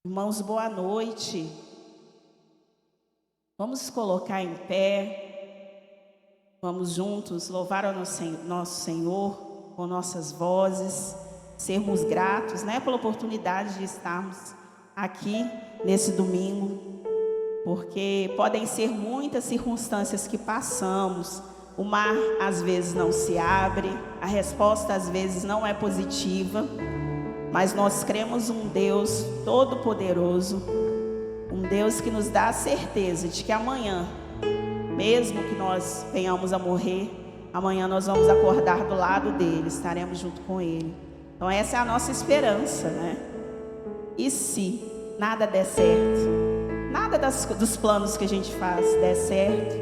Irmãos, boa noite. Vamos colocar em pé. Vamos juntos louvar o nosso Senhor com nossas vozes, sermos gratos, pela oportunidade de estarmos aqui nesse domingo, porque podem ser muitas circunstâncias que passamos. O mar às vezes não se abre, a resposta às vezes não é positiva, mas nós cremos um Deus todo-poderoso, um Deus que nos dá a certeza de que amanhã, mesmo que nós venhamos a morrer, amanhã nós vamos acordar do lado dele, estaremos junto com ele. Então essa é a nossa esperança, E se nada der certo, nada dos planos que a gente faz der certo,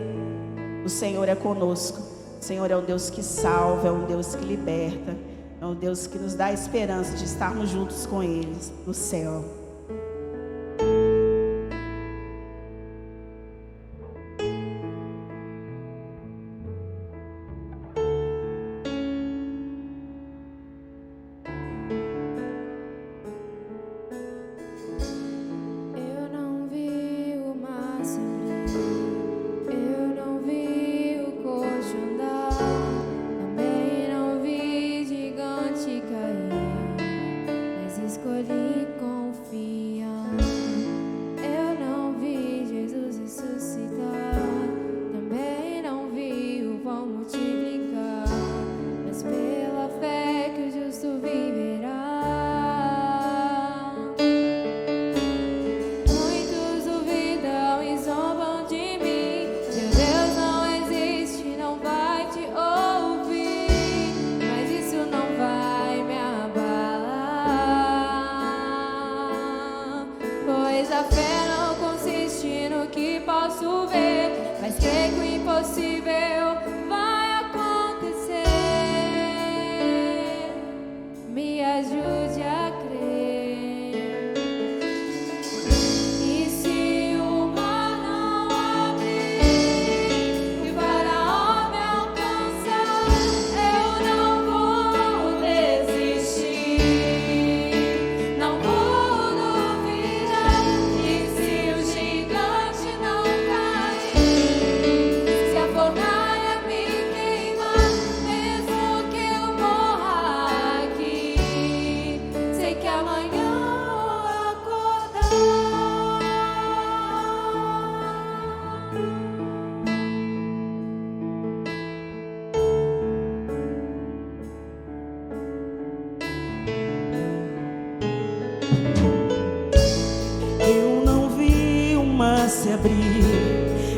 o Senhor é conosco. O Senhor é um Deus que salva, é um Deus que liberta, é um Deus que nos dá a esperança de estarmos juntos com Ele no céu.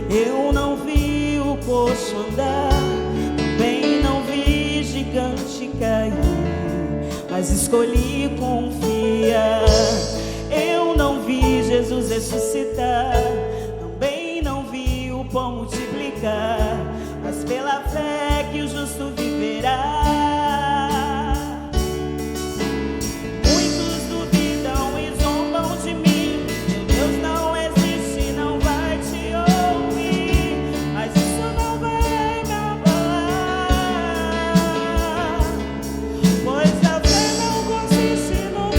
Eu não vi o poço andar, também não vi gigante cair, mas escolhi confiar. Eu não vi Jesus ressuscitar, também não vi o pão multiplicar, mas pela fé que o justo viverá. Pois a fé não consiste no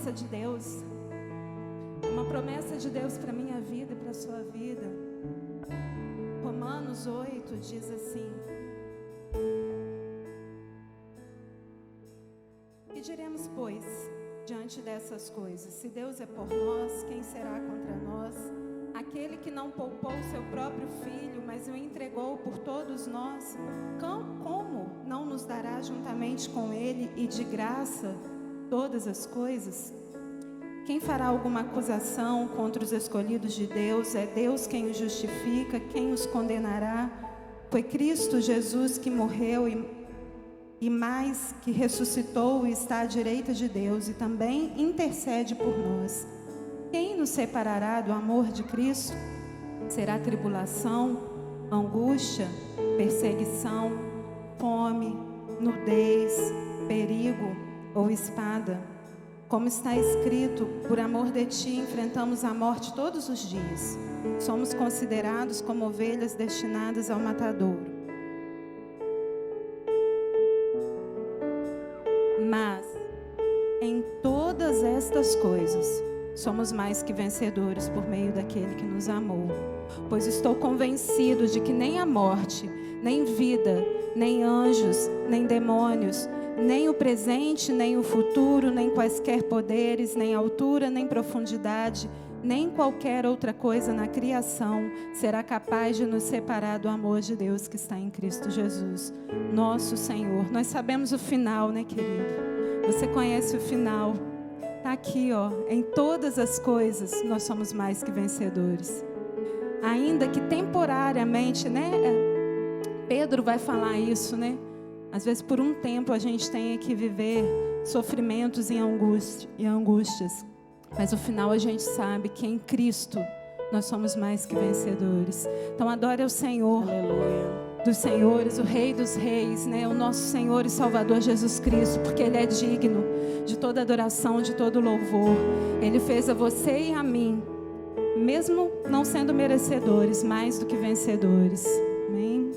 promessa de Deus. Uma promessa de Deus para a minha vida e para a sua vida. Romanos 8 diz assim: que diremos, pois, diante dessas coisas? Se Deus é por nós, quem será contra nós? Aquele que não poupou seu próprio filho, mas o entregou por todos nós, como não nos dará juntamente com ele e de graça todas as coisas? Quem fará alguma acusação contra os escolhidos de Deus? É Deus quem os justifica. Quem os condenará? Foi Cristo Jesus que morreu e mais, que ressuscitou e está à direita de Deus e também intercede por nós. Quem nos separará do amor de Cristo? Será tribulação, angústia, perseguição, fome, nudez, perigo ou espada? Como está escrito, por amor de ti enfrentamos a morte todos os dias. Somos considerados como ovelhas destinadas ao matadouro. Mas, em todas estas coisas, somos mais que vencedores por meio daquele que nos amou. Pois estou convencido de que nem a morte, nem vida, nem anjos, nem demônios, nem o presente, nem o futuro, nem quaisquer poderes, nem altura, nem profundidade, nem qualquer outra coisa na criação será capaz de nos separar do amor de Deus que está em Cristo Jesus, nosso Senhor. Nós sabemos o final, né, querido? Você conhece o final. Está aqui, ó. Em todas as coisas nós somos mais que vencedores. Ainda que temporariamente, né? Pedro vai falar isso, né? Às vezes por um tempo a gente tem que viver sofrimentos e angústias. Mas no final a gente sabe que em Cristo nós somos mais que vencedores. Então adore ao Senhor. Aleluia. Dos senhores, o Rei dos reis, né? O nosso Senhor e Salvador Jesus Cristo, porque Ele é digno de toda adoração, de todo louvor. Ele fez a você e a mim, mesmo não sendo merecedores, mais do que vencedores. Amém?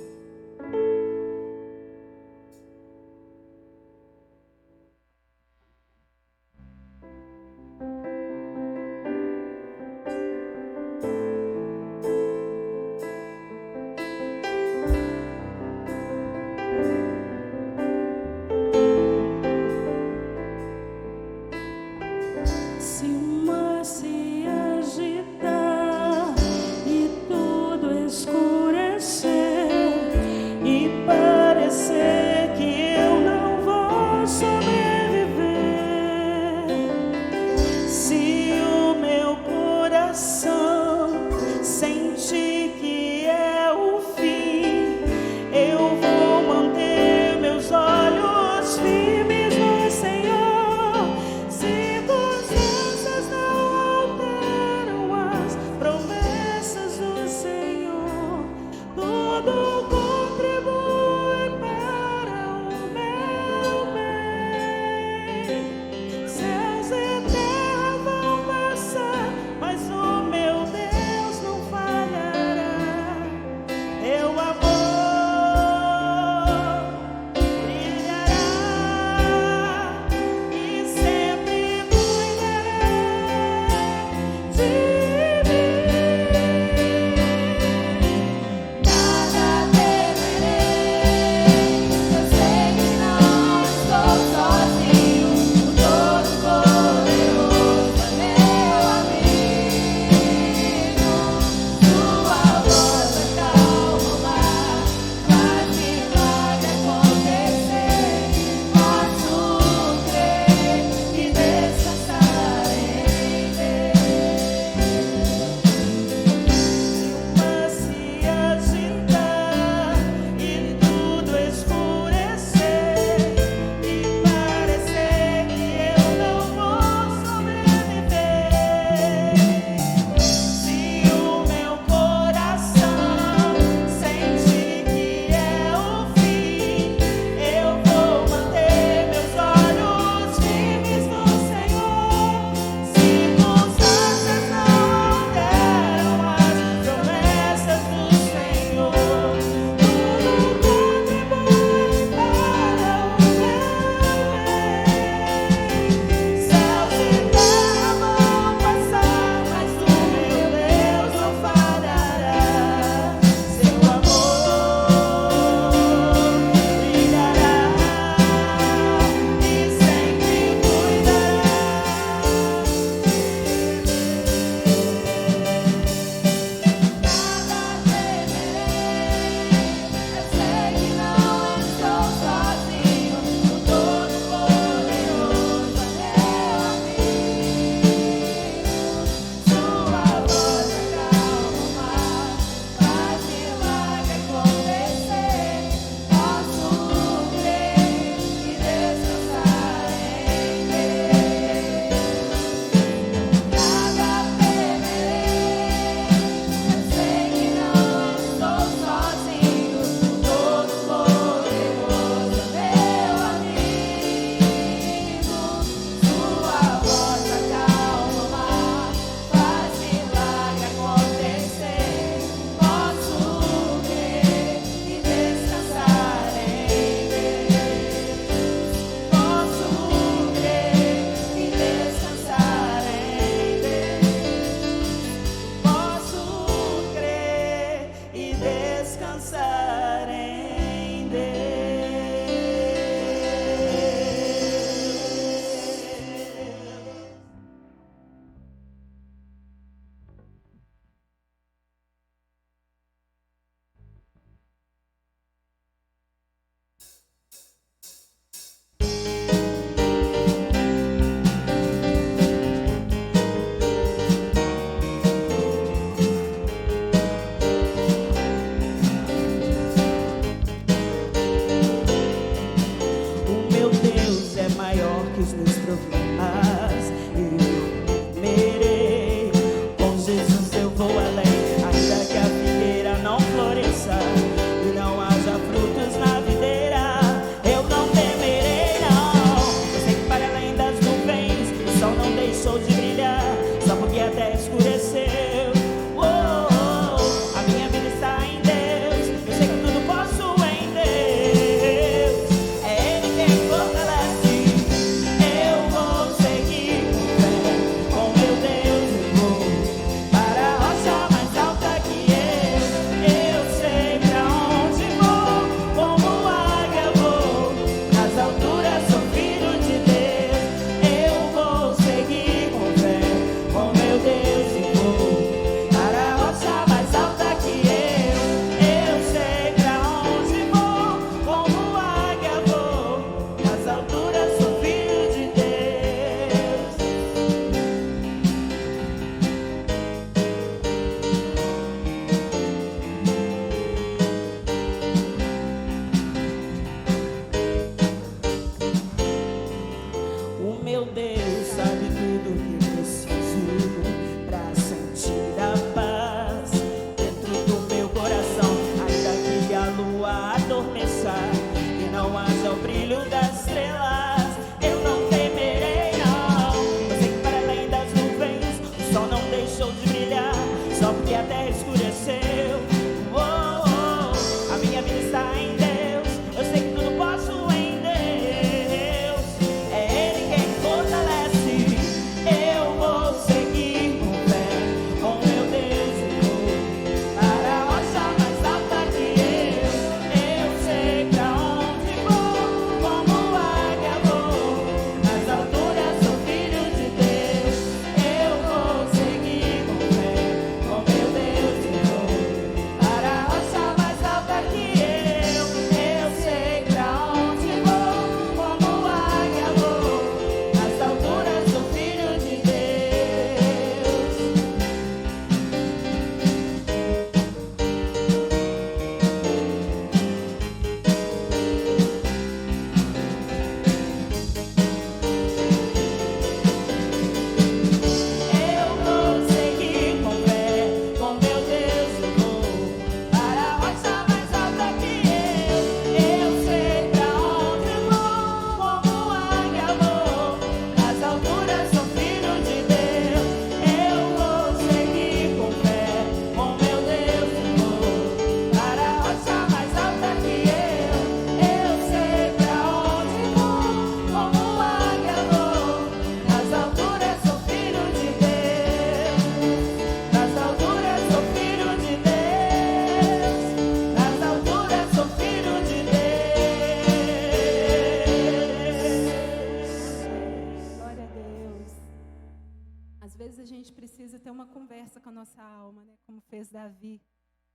nossa alma, né? Como fez Davi,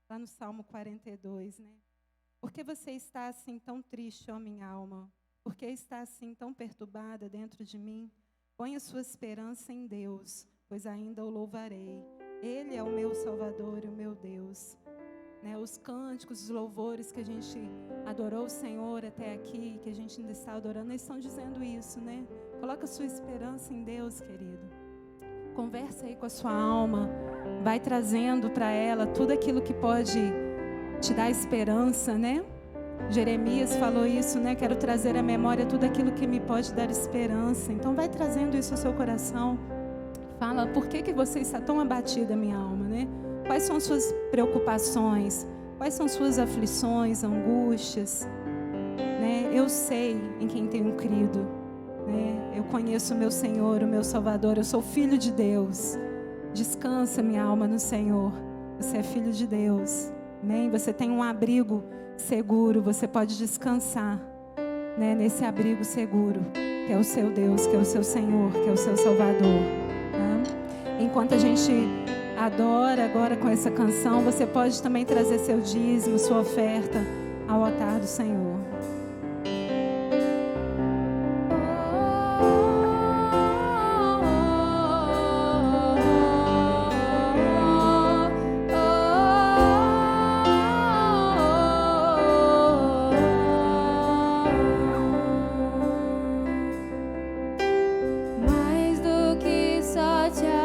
lá no Salmo 42, né? Por que você está assim tão triste, ó minha alma? Por que está assim tão perturbada dentro de mim? Ponha sua esperança em Deus, pois ainda o louvarei. Ele é o meu Salvador e o meu Deus. Né? Os cânticos, os louvores que a gente adorou o Senhor até aqui, que a gente ainda está adorando, eles estão dizendo isso, né? Coloca sua esperança em Deus, querido. Conversa aí com a sua alma. Vai trazendo para ela tudo aquilo que pode te dar esperança, né? Jeremias falou isso, né? Quero trazer à memória tudo aquilo que me pode dar esperança. Então vai trazendo isso ao seu coração. Fala, por que você está tão abatida, minha alma, né? Quais são as suas preocupações? Quais são suas aflições, angústias? Né? Eu sei em quem tenho crido. Né? Eu conheço o meu Senhor, o meu Salvador. Eu sou filho de Deus. Descansa, minha alma, no Senhor. Você é filho de Deus. Amém? Você tem um abrigo seguro. Você pode descansar, né? Nesse abrigo seguro, que é o seu Deus, que é o seu Senhor, que é o seu Salvador. Né? Enquanto a gente adora agora com essa canção, você pode também trazer seu dízimo, sua oferta ao altar do Senhor. Mais do que só te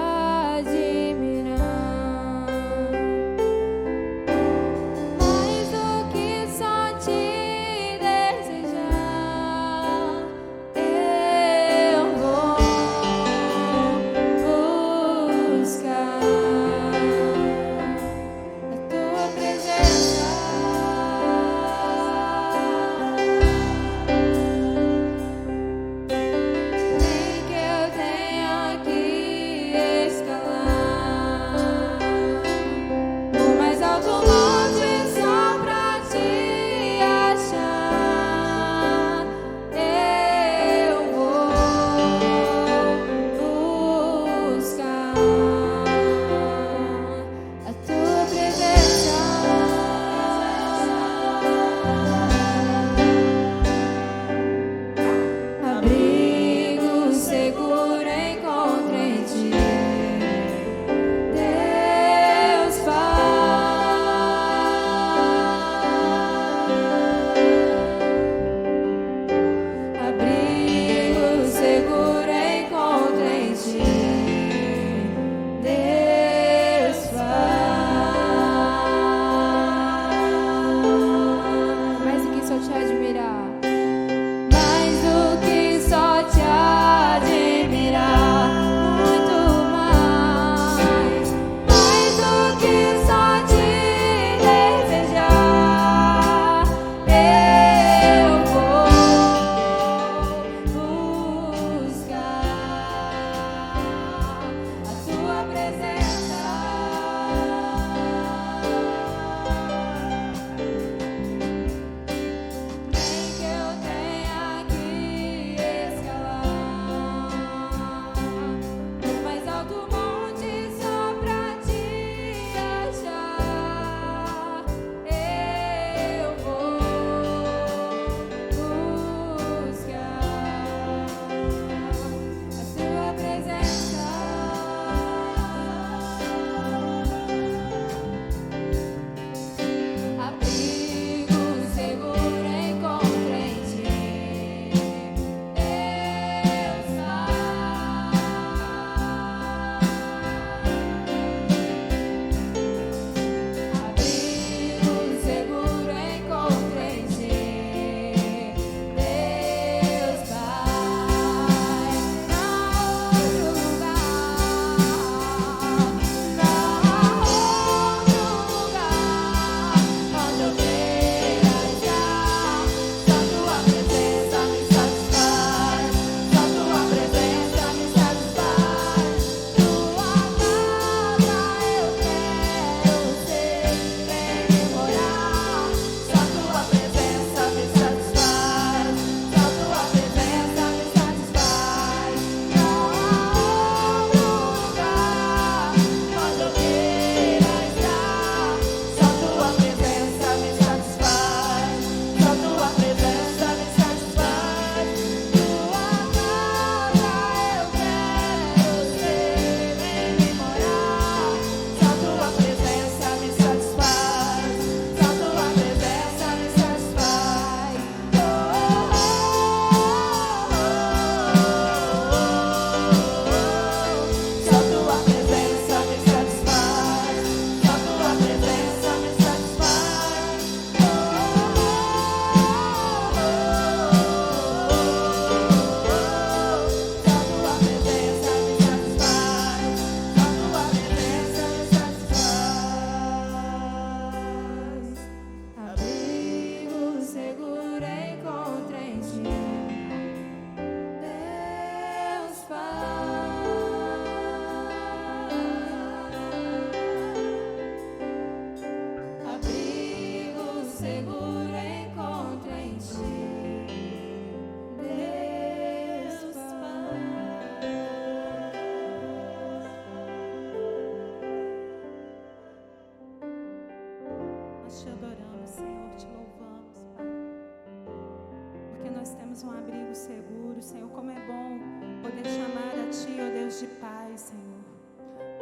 nós temos um abrigo seguro, Senhor. Como é bom poder chamar a Ti, ó Deus de Pai, Senhor.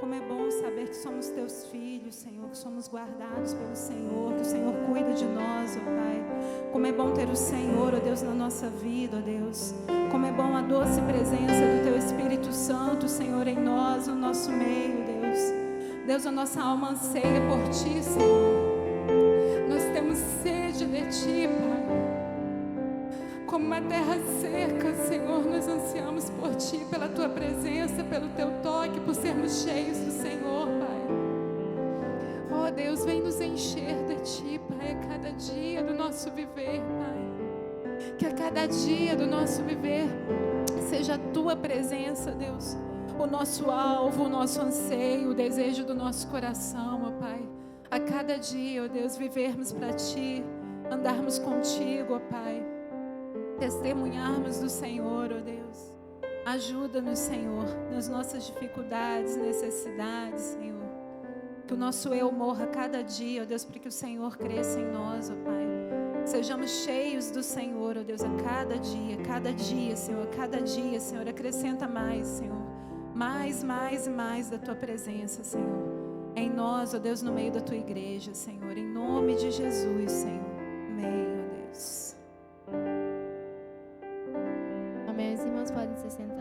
Como é bom saber que somos Teus filhos, Senhor, que somos guardados pelo Senhor, que o Senhor cuida de nós, ó Pai. Como é bom ter o Senhor, ó Deus, na nossa vida, ó Deus. Como é bom a doce presença do Teu Espírito Santo, Senhor, em nós, no nosso meio, Deus. Deus, a nossa alma anseia por Ti, Senhor. Nós temos sede de Ti, Pai. Como uma terra seca, Senhor, nós ansiamos por Ti, pela Tua presença, pelo Teu toque, por sermos cheios do Senhor, Pai. Oh Deus, vem nos encher de Ti, Pai, a cada dia do nosso viver, Pai. Que a cada dia do nosso viver seja a Tua presença, Deus, o nosso alvo, o nosso anseio, o desejo do nosso coração, ó Pai. A cada dia, ó Deus, vivermos para Ti, andarmos contigo, ó Pai, testemunharmos do Senhor, ó Deus. Ajuda-nos, Senhor, nas nossas dificuldades, necessidades, Senhor. Que o nosso eu morra cada dia, ó Deus, para que o Senhor cresça em nós, ó Pai. Sejamos cheios do Senhor, ó Deus, a cada dia, Senhor, a cada dia, Senhor. Acrescenta mais, Senhor. Mais e mais da Tua presença, Senhor. Em nós, ó Deus, no meio da Tua igreja, Senhor. Em nome de Jesus, Senhor. Amém, ó Deus. Amém. Os irmãos podem se sentar.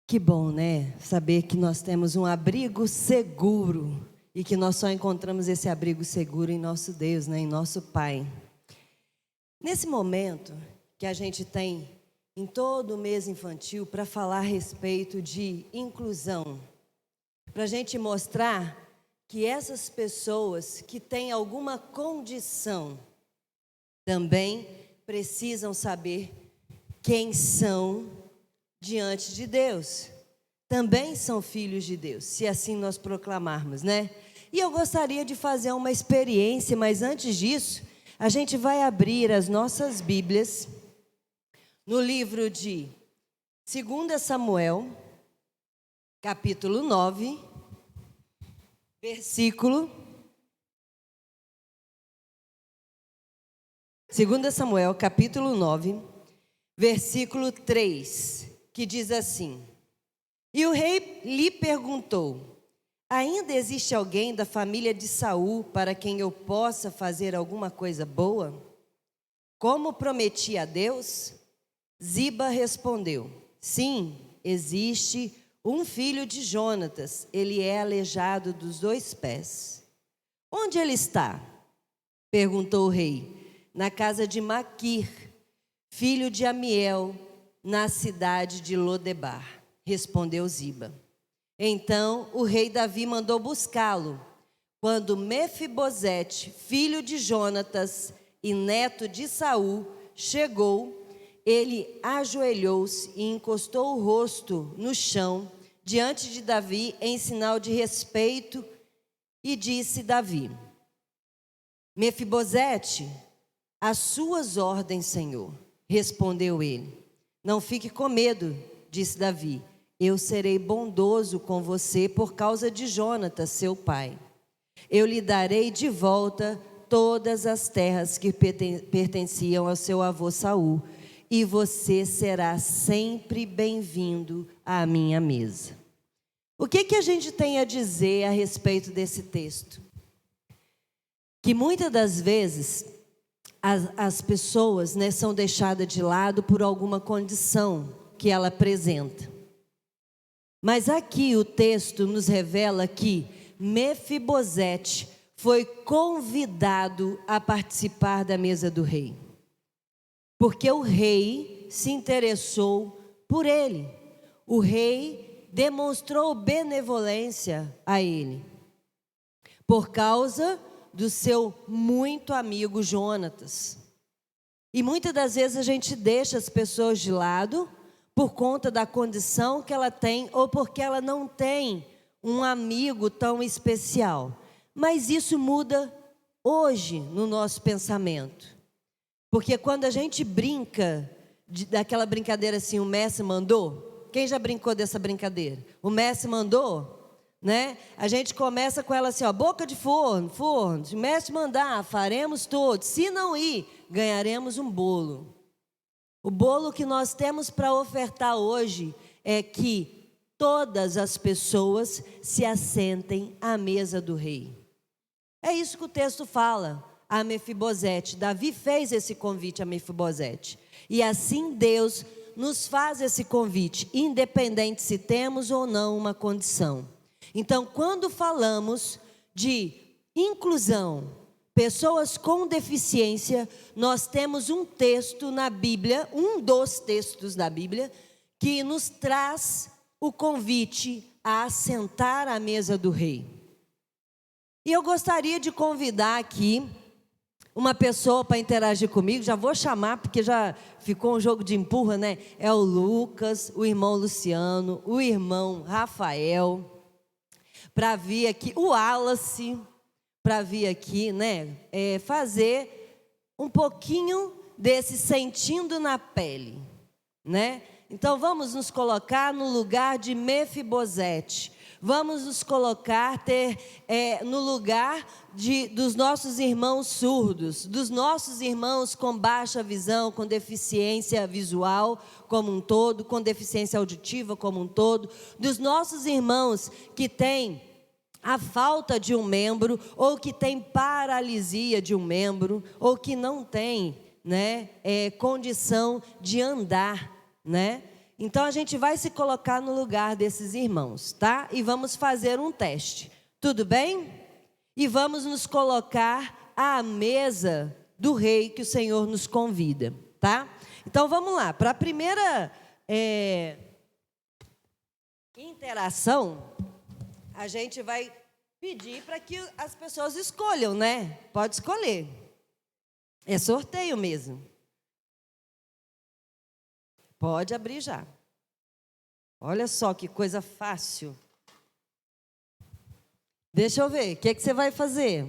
Que bom, né? Saber que nós temos um abrigo seguro e que nós só encontramos esse abrigo seguro em nosso Deus, né? Em nosso Pai. Nesse momento que a gente tem em todo o mês infantil para falar a respeito de inclusão, para a gente mostrar que essas pessoas que têm alguma condição também precisam saber quem são diante de Deus. Também são filhos de Deus, se assim nós proclamarmos, né? E eu gostaria de fazer uma experiência, mas antes disso, a gente vai abrir as nossas Bíblias no livro de 2 Samuel, capítulo 9, versículo 2 Samuel, capítulo 9, versículo 3, que diz assim: E o rei lhe perguntou: ainda existe alguém da família de Saul para quem eu possa fazer alguma coisa boa? Como prometi a Deus? Ziba respondeu: sim, existe um filho de Jonatas, ele é aleijado dos 2 pés. Onde ele está? Perguntou o rei. Na casa de Maquir, filho de Amiel, na cidade de Lodebar, respondeu Ziba. Então o rei Davi mandou buscá-lo. Quando Mefibosete, filho de Jonatas e neto de Saul, chegou, ele ajoelhou-se e encostou o rosto no chão diante de Davi em sinal de respeito, e disse Davi: Mefibosete, às suas ordens, Senhor. Respondeu ele. Não fique com medo, disse Davi. Eu serei bondoso com você por causa de Jonatas, seu pai. Eu lhe darei de volta todas as terras que pertenciam ao seu avô Saul, e você será sempre bem-vindo à minha mesa. O que a gente tem a dizer a respeito desse texto? Que muitas das vezes as pessoas, né, são deixadas de lado por alguma condição que ela apresenta. Mas aqui o texto nos revela que Mefibosete foi convidado a participar da mesa do rei, porque o rei se interessou por ele. O rei demonstrou benevolência a ele, por causa do seu muito amigo Jonatas. E muitas das vezes a gente deixa as pessoas de lado por conta da condição que ela tem ou porque ela não tem um amigo tão especial. Mas isso muda hoje no nosso pensamento. Porque quando a gente brinca daquela brincadeira assim, o Messi mandou. Quem já brincou dessa brincadeira? O Messi mandou, né? A gente começa com ela assim, ó, boca de forno, forno. Se o Messi mandar, faremos todos. Se não ir, ganharemos um bolo. O bolo que nós temos para ofertar hoje é que todas as pessoas se assentem à mesa do rei. É isso que o texto fala a Mefibosete. Davi fez esse convite a Mefibosete. E assim Deus nos faz esse convite, independente se temos ou não uma condição. Então, quando falamos de inclusão, pessoas com deficiência, nós temos um texto na Bíblia, um dos textos da Bíblia, que nos traz o convite a assentar à mesa do rei. E eu gostaria de convidar aqui uma pessoa para interagir comigo. Já vou chamar, porque já ficou um jogo de empurra, né? É o Lucas, o irmão Luciano, o irmão Rafael, para vir aqui, o Wallace, para vir aqui, né? Fazer um pouquinho desse sentindo na pele, né? Então vamos nos colocar no lugar de Mefibosete. Vamos nos colocar no lugar dos nossos irmãos surdos, dos nossos irmãos com baixa visão, com deficiência visual como um todo, com deficiência auditiva como um todo, dos nossos irmãos que têm a falta de um membro, ou que têm paralisia de um membro, ou que não têm, né, condição de andar, né? Então, a gente vai se colocar no lugar desses irmãos, tá? E vamos fazer um teste, tudo bem? E vamos nos colocar à mesa do rei que o Senhor nos convida, tá? Então, vamos lá, para a primeira interação, a gente vai pedir para que as pessoas escolham, né? Pode escolher, é sorteio mesmo. Pode abrir já. Olha só que coisa fácil. Deixa eu ver, o que é que você vai fazer?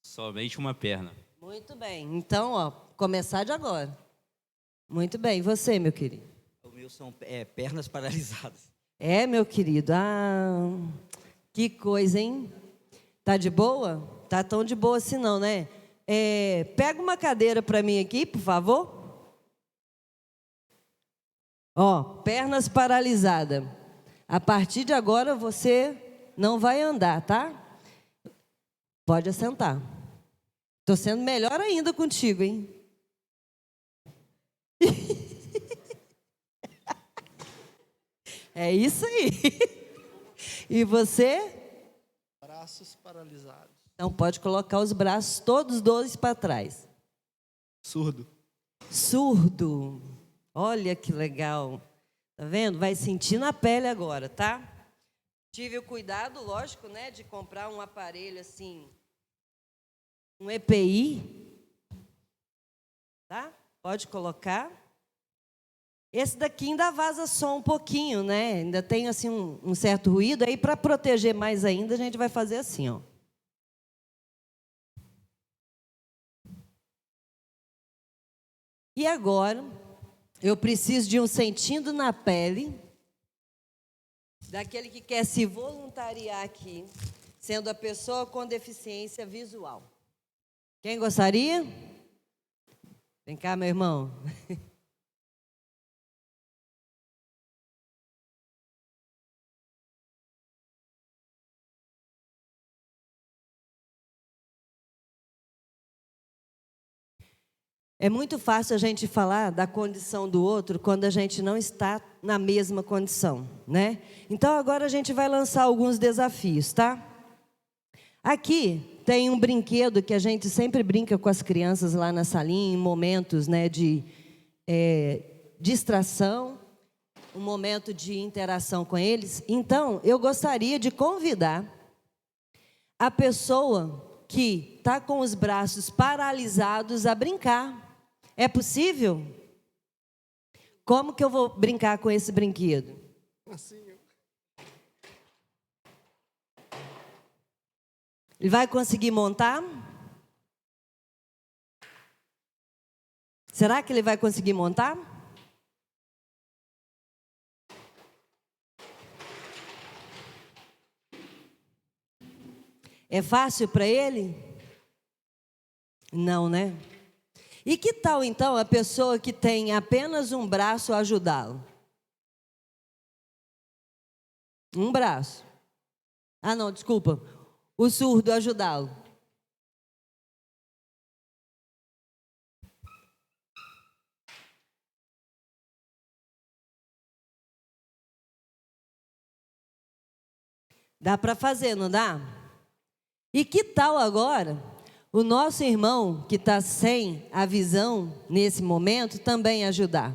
Somente uma perna. Muito bem, então, ó, começar de agora. Muito bem, e você, meu querido? O meu são pernas paralisadas. É, meu querido, que coisa, hein? Tá de boa? Tá tão de boa assim não, né? Pega uma cadeira para mim aqui, por favor. Ó, pernas paralisadas. A partir de agora você não vai andar, tá? Pode assentar. Estou sendo melhor ainda contigo, hein? É isso aí. E você? Braços paralisados. Então pode colocar os braços todos dois para trás. Surdo. Surdo. Olha que legal. Tá vendo? Vai sentir na pele agora, tá? Tive o cuidado, lógico, né, de comprar um aparelho assim, um EPI. Tá? Pode colocar. Esse daqui ainda vaza som um pouquinho, né? Ainda tem assim um certo ruído. Aí, para proteger mais ainda, a gente vai fazer assim, ó. E agora, eu preciso de um sentindo na pele, daquele que quer se voluntariar aqui, sendo a pessoa com deficiência visual. Quem gostaria? Vem cá, meu irmão. É muito fácil a gente falar da condição do outro quando a gente não está na mesma condição, né? Então agora a gente vai lançar alguns desafios, tá? Aqui tem um brinquedo que a gente sempre brinca com as crianças lá na salinha, em momentos, né, de distração, um momento de interação com eles. Então, eu gostaria de convidar a pessoa que está com os braços paralisados a brincar. É possível? Como que eu vou brincar com esse brinquedo? Assim, Ele vai conseguir montar? Será que ele vai conseguir montar? É fácil para ele? Não, né? E que tal, então, a pessoa que tem apenas um braço ajudá-lo? Um braço. Ah, não, desculpa. O surdo ajudá-lo. Dá para fazer, não dá? E que tal agora o nosso irmão que está sem a visão nesse momento também ajudar?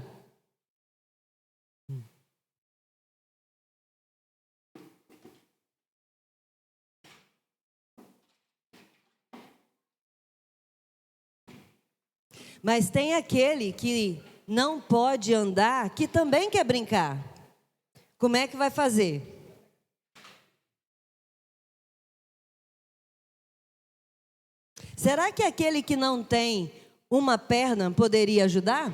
Mas tem aquele que não pode andar, que também quer brincar. Como é que vai fazer? Será que aquele que não tem uma perna poderia ajudar?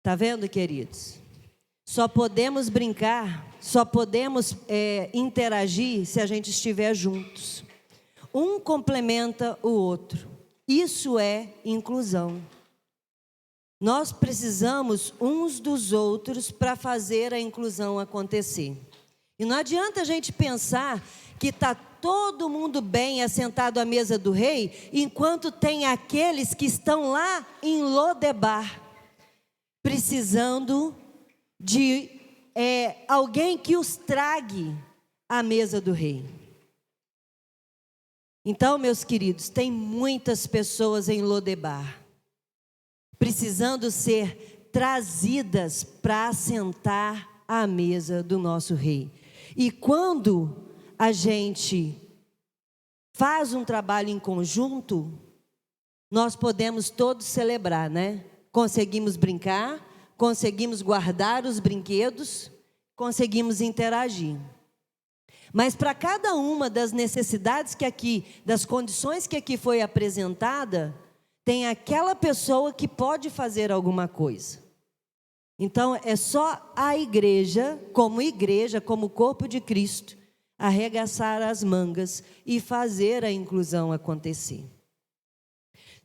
Tá vendo, queridos? Só podemos brincar, só podemos interagir se a gente estiver juntos. Um complementa o outro. Isso é inclusão. Nós precisamos uns dos outros para fazer a inclusão acontecer. E não adianta a gente pensar que está todo mundo bem assentado à mesa do rei, enquanto tem aqueles que estão lá em Lodebar, precisando de alguém que os trague à mesa do rei. Então, meus queridos, tem muitas pessoas em Lodebar, precisando ser trazidas para assentar à mesa do nosso rei. E quando a gente faz um trabalho em conjunto, nós podemos todos celebrar, né? Conseguimos brincar, conseguimos guardar os brinquedos, conseguimos interagir. Mas para cada uma das necessidades que aqui, das condições que aqui foi apresentada, tem aquela pessoa que pode fazer alguma coisa. Então, é só a igreja, como corpo de Cristo, arregaçar as mangas e fazer a inclusão acontecer.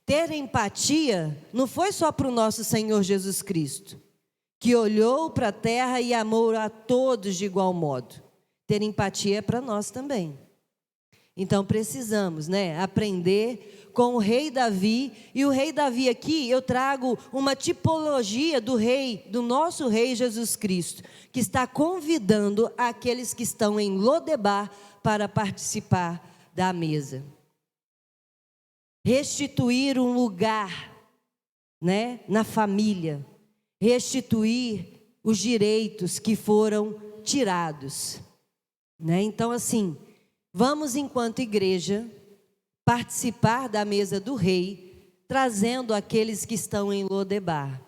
Ter empatia não foi só para o nosso Senhor Jesus Cristo, que olhou para a terra e amou a todos de igual modo. Ter empatia é para nós também. Então precisamos, aprender com o rei Davi. E o rei Davi aqui, eu trago uma tipologia do rei, do nosso rei Jesus Cristo, que está convidando aqueles que estão em Lodebar para participar da mesa. Restituir um lugar, na família. Restituir os direitos que foram tirados. Então, assim, vamos, enquanto igreja, participar da mesa do rei, trazendo aqueles que estão em Lodebar,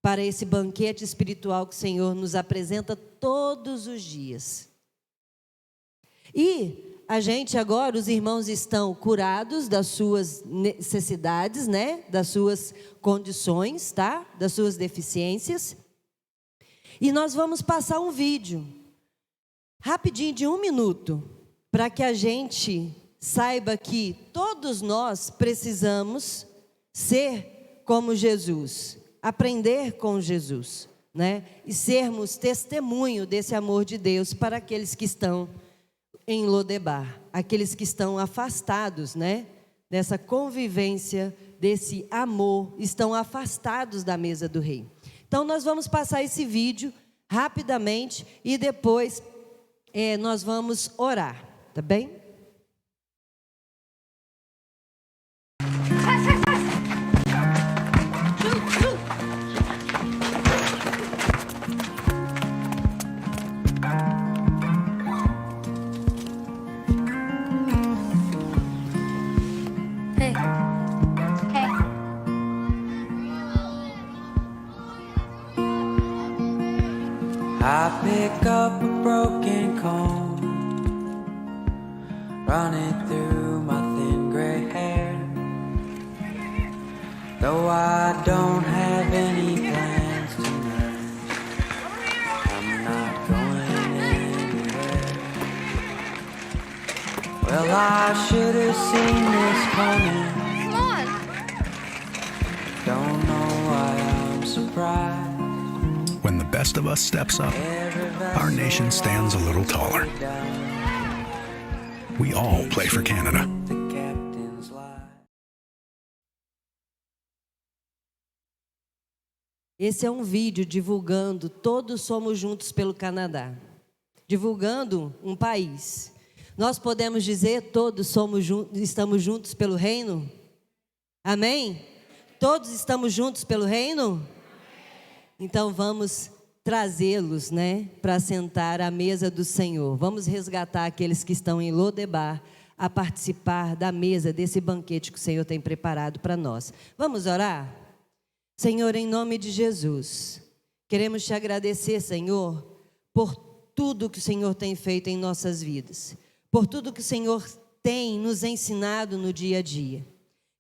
para esse banquete espiritual que o Senhor nos apresenta todos os dias. E a gente agora, os irmãos estão curados das suas necessidades, das suas condições, das suas deficiências. E nós vamos passar um vídeo, rapidinho, de 1 minuto, para que a gente saiba que todos nós precisamos ser como Jesus, aprender com Jesus. né? E sermos testemunho desse amor de Deus para aqueles que estão em Lodebar, aqueles que estão afastados, né? Dessa convivência, desse amor, estão afastados da mesa do rei. Então nós vamos passar esse vídeo rapidamente e depois nós vamos orar, tá bem? I pick up a broken comb, run it through my thin gray hair. Though I don't have any plans tonight, I'm not going anywhere. Well, I should have seen this coming. Don't know why I'm surprised. When the best of us steps up, our nation stands a little taller. We all play for Canada. Esse é um vídeo divulgando Todos Somos Juntos pelo Canadá. Divulgando um país. Nós podemos dizer todos estamos juntos pelo reino? Amém? Todos estamos juntos pelo reino? Então vamos trazê-los, né, para sentar à mesa do Senhor. Vamos resgatar aqueles que estão em Lodebar a participar da mesa desse banquete que o Senhor tem preparado para nós. Vamos orar? Senhor, em nome de Jesus, queremos te agradecer, Senhor, por tudo que o Senhor tem feito em nossas vidas, por tudo que o Senhor tem nos ensinado no dia a dia.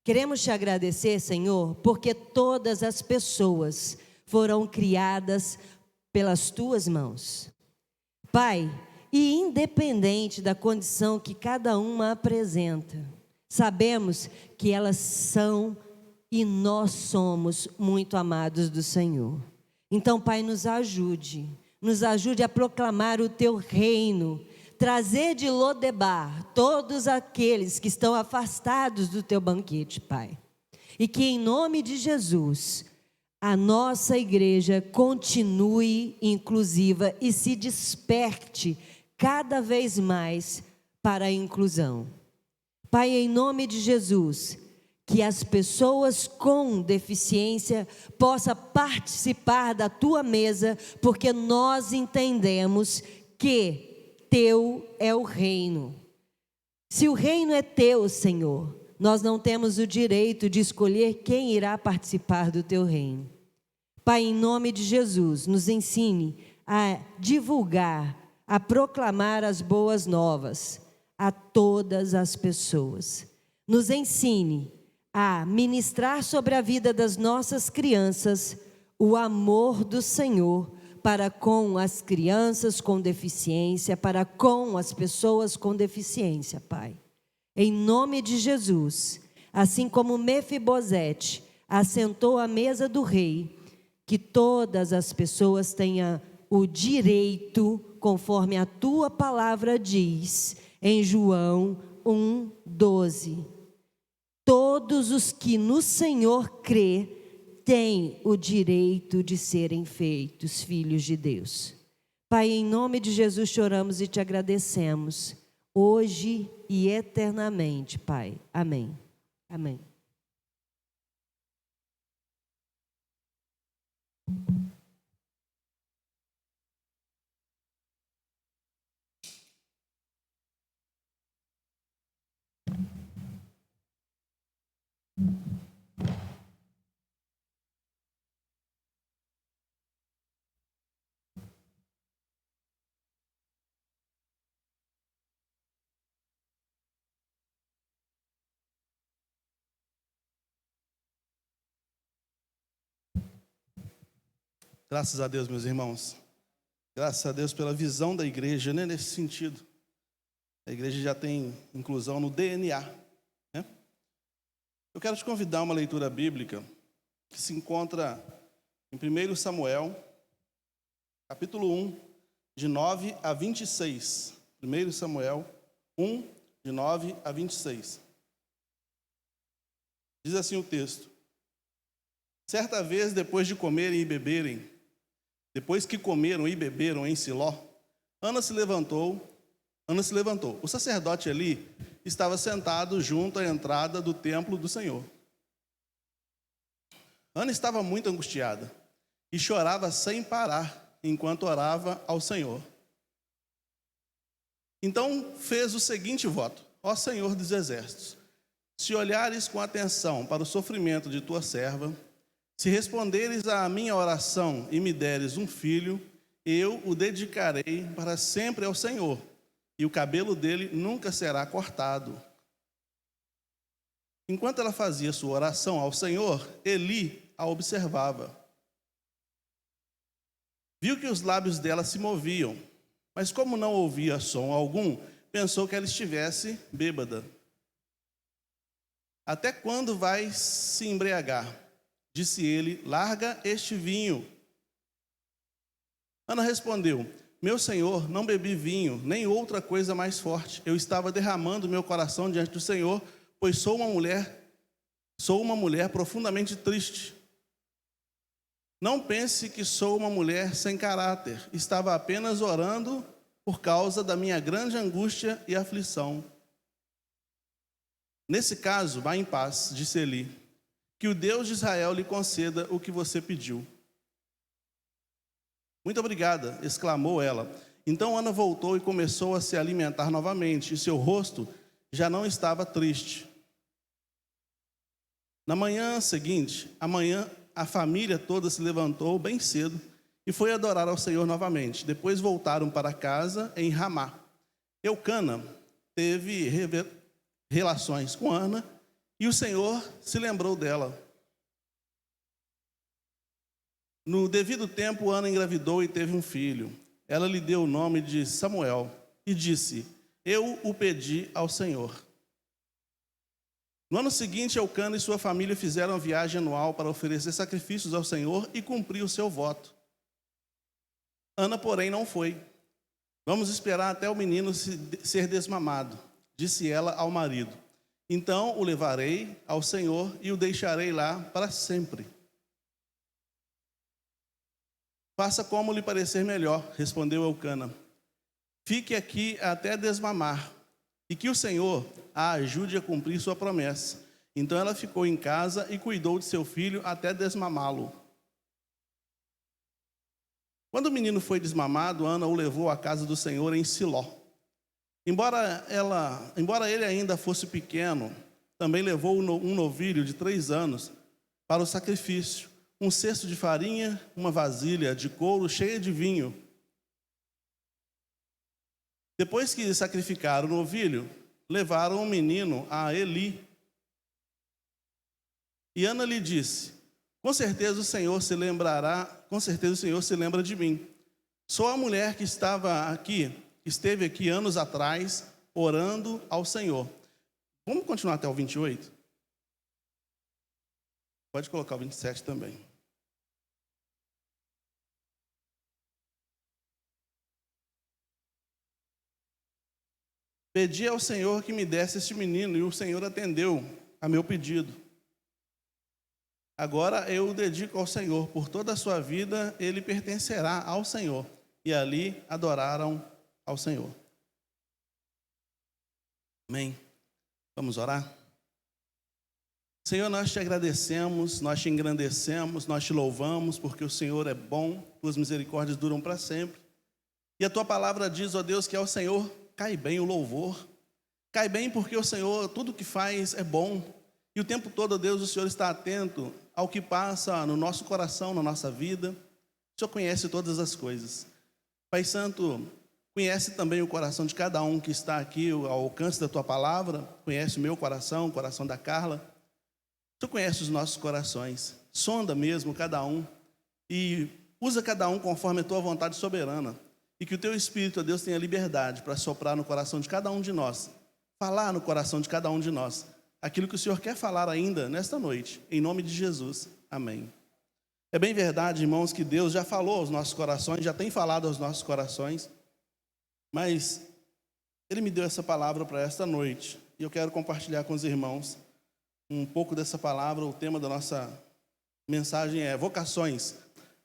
Queremos te agradecer, Senhor, porque todas as pessoas foram criadas pelas tuas mãos. Pai, e independente da condição que cada uma apresenta, sabemos que elas são e nós somos muito amados do Senhor. Então, Pai, nos ajude a proclamar o teu reino, trazer de Lodebar todos aqueles que estão afastados do teu banquete, Pai. E que em nome de Jesus, a nossa igreja continue inclusiva e se desperte cada vez mais para a inclusão. Pai, em nome de Jesus, que as pessoas com deficiência possam participar da tua mesa, porque nós entendemos que teu é o reino. Se o reino é teu, Senhor, nós não temos o direito de escolher quem irá participar do teu reino. Pai, em nome de Jesus, nos ensine a divulgar, a proclamar as boas novas a todas as pessoas. Nos ensine a ministrar sobre a vida das nossas crianças o amor do Senhor para com as crianças com deficiência, para com as pessoas com deficiência, Pai. Em nome de Jesus, assim como Mefibosete assentou à mesa do rei, que todas as pessoas tenham o direito, conforme a tua palavra diz, em João 1:12. Todos os que no Senhor crê, têm o direito de serem feitos filhos de Deus. Pai, em nome de Jesus choramos e te agradecemos, hoje e eternamente, Pai. Amém. Amém. Graças a Deus, meus irmãos. Graças a Deus pela visão da igreja, né, nesse sentido. A igreja já tem inclusão no DNA, né? Eu quero te convidar a uma leitura bíblica que se encontra em 1 Samuel, capítulo 1, de 9 a 26. 1 Samuel 1, de 9 a 26. Diz assim o texto: Certa vez, depois de comerem e beberem, depois que comeram e beberam em Siló, Ana se levantou. O sacerdote Eli estava sentado junto à entrada do templo do Senhor. Ana estava muito angustiada e chorava sem parar enquanto orava ao Senhor. Então fez o seguinte voto: Ó Senhor dos exércitos, se olhares com atenção para o sofrimento de tua serva, se responderes à minha oração e me deres um filho, eu o dedicarei para sempre ao Senhor, e o cabelo dele nunca será cortado. Enquanto ela fazia sua oração ao Senhor, Eli a observava. Viu que os lábios dela se moviam, mas como não ouvia som algum, pensou que ela estivesse bêbada. Até quando vais se embriagar? Disse ele: larga este vinho. Ana respondeu: meu senhor, não bebi vinho, nem outra coisa mais forte. Eu estava derramando meu coração diante do Senhor, pois sou uma mulher profundamente triste. Não pense que sou uma mulher sem caráter. Estava apenas orando por causa da minha grande angústia e aflição. Nesse caso, vá em paz, disse Eli. Que o Deus de Israel lhe conceda o que você pediu. Muito obrigada, exclamou ela. Então Ana voltou e começou a se alimentar novamente, e seu rosto já não estava triste. Na manhã seguinte, a família toda se levantou bem cedo e foi adorar ao Senhor novamente. Depois voltaram para casa em Ramá. Eucana teve relações com Ana e o Senhor se lembrou dela. No devido tempo, Ana engravidou e teve um filho. Ela lhe deu o nome de Samuel e disse: eu o pedi ao Senhor. No ano seguinte, Eucana e sua família fizeram a viagem anual para oferecer sacrifícios ao Senhor e cumprir o seu voto. Ana, porém, não foi. Vamos esperar até o menino ser desmamado, disse ela ao marido. Então o levarei ao Senhor e o deixarei lá para sempre. Faça como lhe parecer melhor, respondeu Eucana. Fique aqui até desmamar, e que o Senhor a ajude a cumprir sua promessa. Então ela ficou em casa e cuidou de seu filho até desmamá-lo. Quando o menino foi desmamado, Ana o levou à casa do Senhor em Siló. Embora ele ainda fosse pequeno, também levou um novilho de 3 anos para o sacrifício, um cesto de farinha, uma vasilha de couro cheia de vinho. Depois que sacrificaram o novilho, levaram o menino a Eli. E Ana lhe disse: com certeza o Senhor se lembra de mim. Sou a mulher que esteve aqui anos atrás, orando ao Senhor. Vamos continuar até o 28? Pode colocar o 27 também. Pedi ao Senhor que me desse este menino, e o Senhor atendeu a meu pedido. Agora eu o dedico ao Senhor. Por toda a sua vida, ele pertencerá ao Senhor. E ali adoraram ao Senhor. Amém. Vamos orar? Senhor, nós te agradecemos, nós te engrandecemos, nós te louvamos, porque o Senhor é bom, tuas misericórdias duram para sempre. E a tua palavra diz, ó Deus, que ao Senhor cai bem o louvor. Cai bem porque o Senhor, tudo que faz é bom. E o tempo todo, ó Deus, o Senhor está atento ao que passa no nosso coração, na nossa vida. O Senhor conhece todas as coisas. Pai Santo, conhece também o coração de cada um que está aqui ao alcance da tua palavra. Conhece o meu coração, o coração da Carla. Tu conheces os nossos corações. Sonda mesmo cada um e usa cada um conforme a tua vontade soberana. E que o teu Espírito, ó Deus, tenha liberdade para soprar no coração de cada um de nós. Falar no coração de cada um de nós aquilo que o Senhor quer falar ainda nesta noite. Em nome de Jesus. Amém. É bem verdade, irmãos, que Deus já falou aos nossos corações, já tem falado aos nossos corações, mas Ele me deu essa palavra para esta noite, e eu quero compartilhar com os irmãos um pouco dessa palavra. O tema da nossa mensagem é vocações,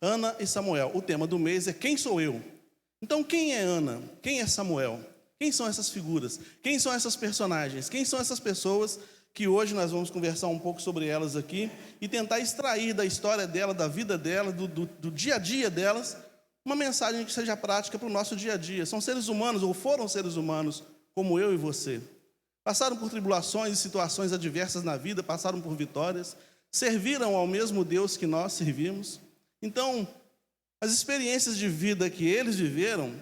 Ana e Samuel. O tema do mês é quem sou eu? Então, quem é Ana? Quem é Samuel? Quem são essas figuras? Quem são essas personagens? Quem são essas pessoas que hoje nós vamos conversar um pouco sobre elas aqui e tentar extrair da história dela, da vida dela, do dia a dia delas, uma mensagem que seja prática para o nosso dia a dia. São seres humanos, ou foram seres humanos, como eu e você. Passaram por tribulações e situações adversas na vida, passaram por vitórias, serviram ao mesmo Deus que nós servimos. Então, as experiências de vida que eles viveram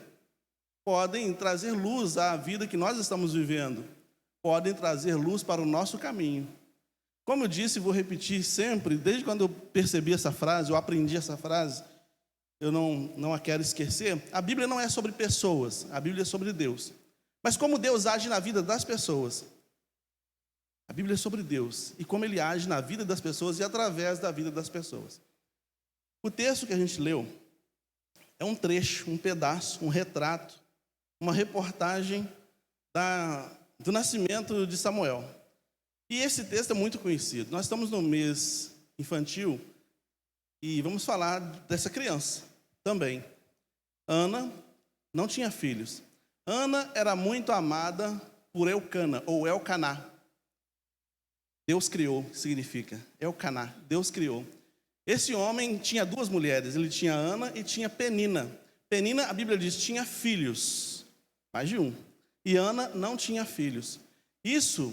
podem trazer luz à vida que nós estamos vivendo, podem trazer luz para o nosso caminho. Como eu disse, vou repetir sempre, desde quando eu percebi essa frase, eu aprendi essa frase, eu não a quero esquecer. A Bíblia não é sobre pessoas, a Bíblia é sobre Deus. Mas como Deus age na vida das pessoas. A Bíblia é sobre Deus e como Ele age na vida das pessoas e através da vida das pessoas. O texto que a gente leu é um trecho, um pedaço, um retrato, uma reportagem do nascimento de Samuel. E esse texto é muito conhecido. Nós estamos no mês infantil e vamos falar dessa criança também. Ana não tinha filhos. Ana era muito amada por Elcana, ou Elcaná. Deus criou, significa. Elcaná, Deus criou. Esse homem tinha duas mulheres, ele tinha Ana e tinha Penina. Penina, a Bíblia diz, tinha filhos, mais de um. E Ana não tinha filhos. Isso,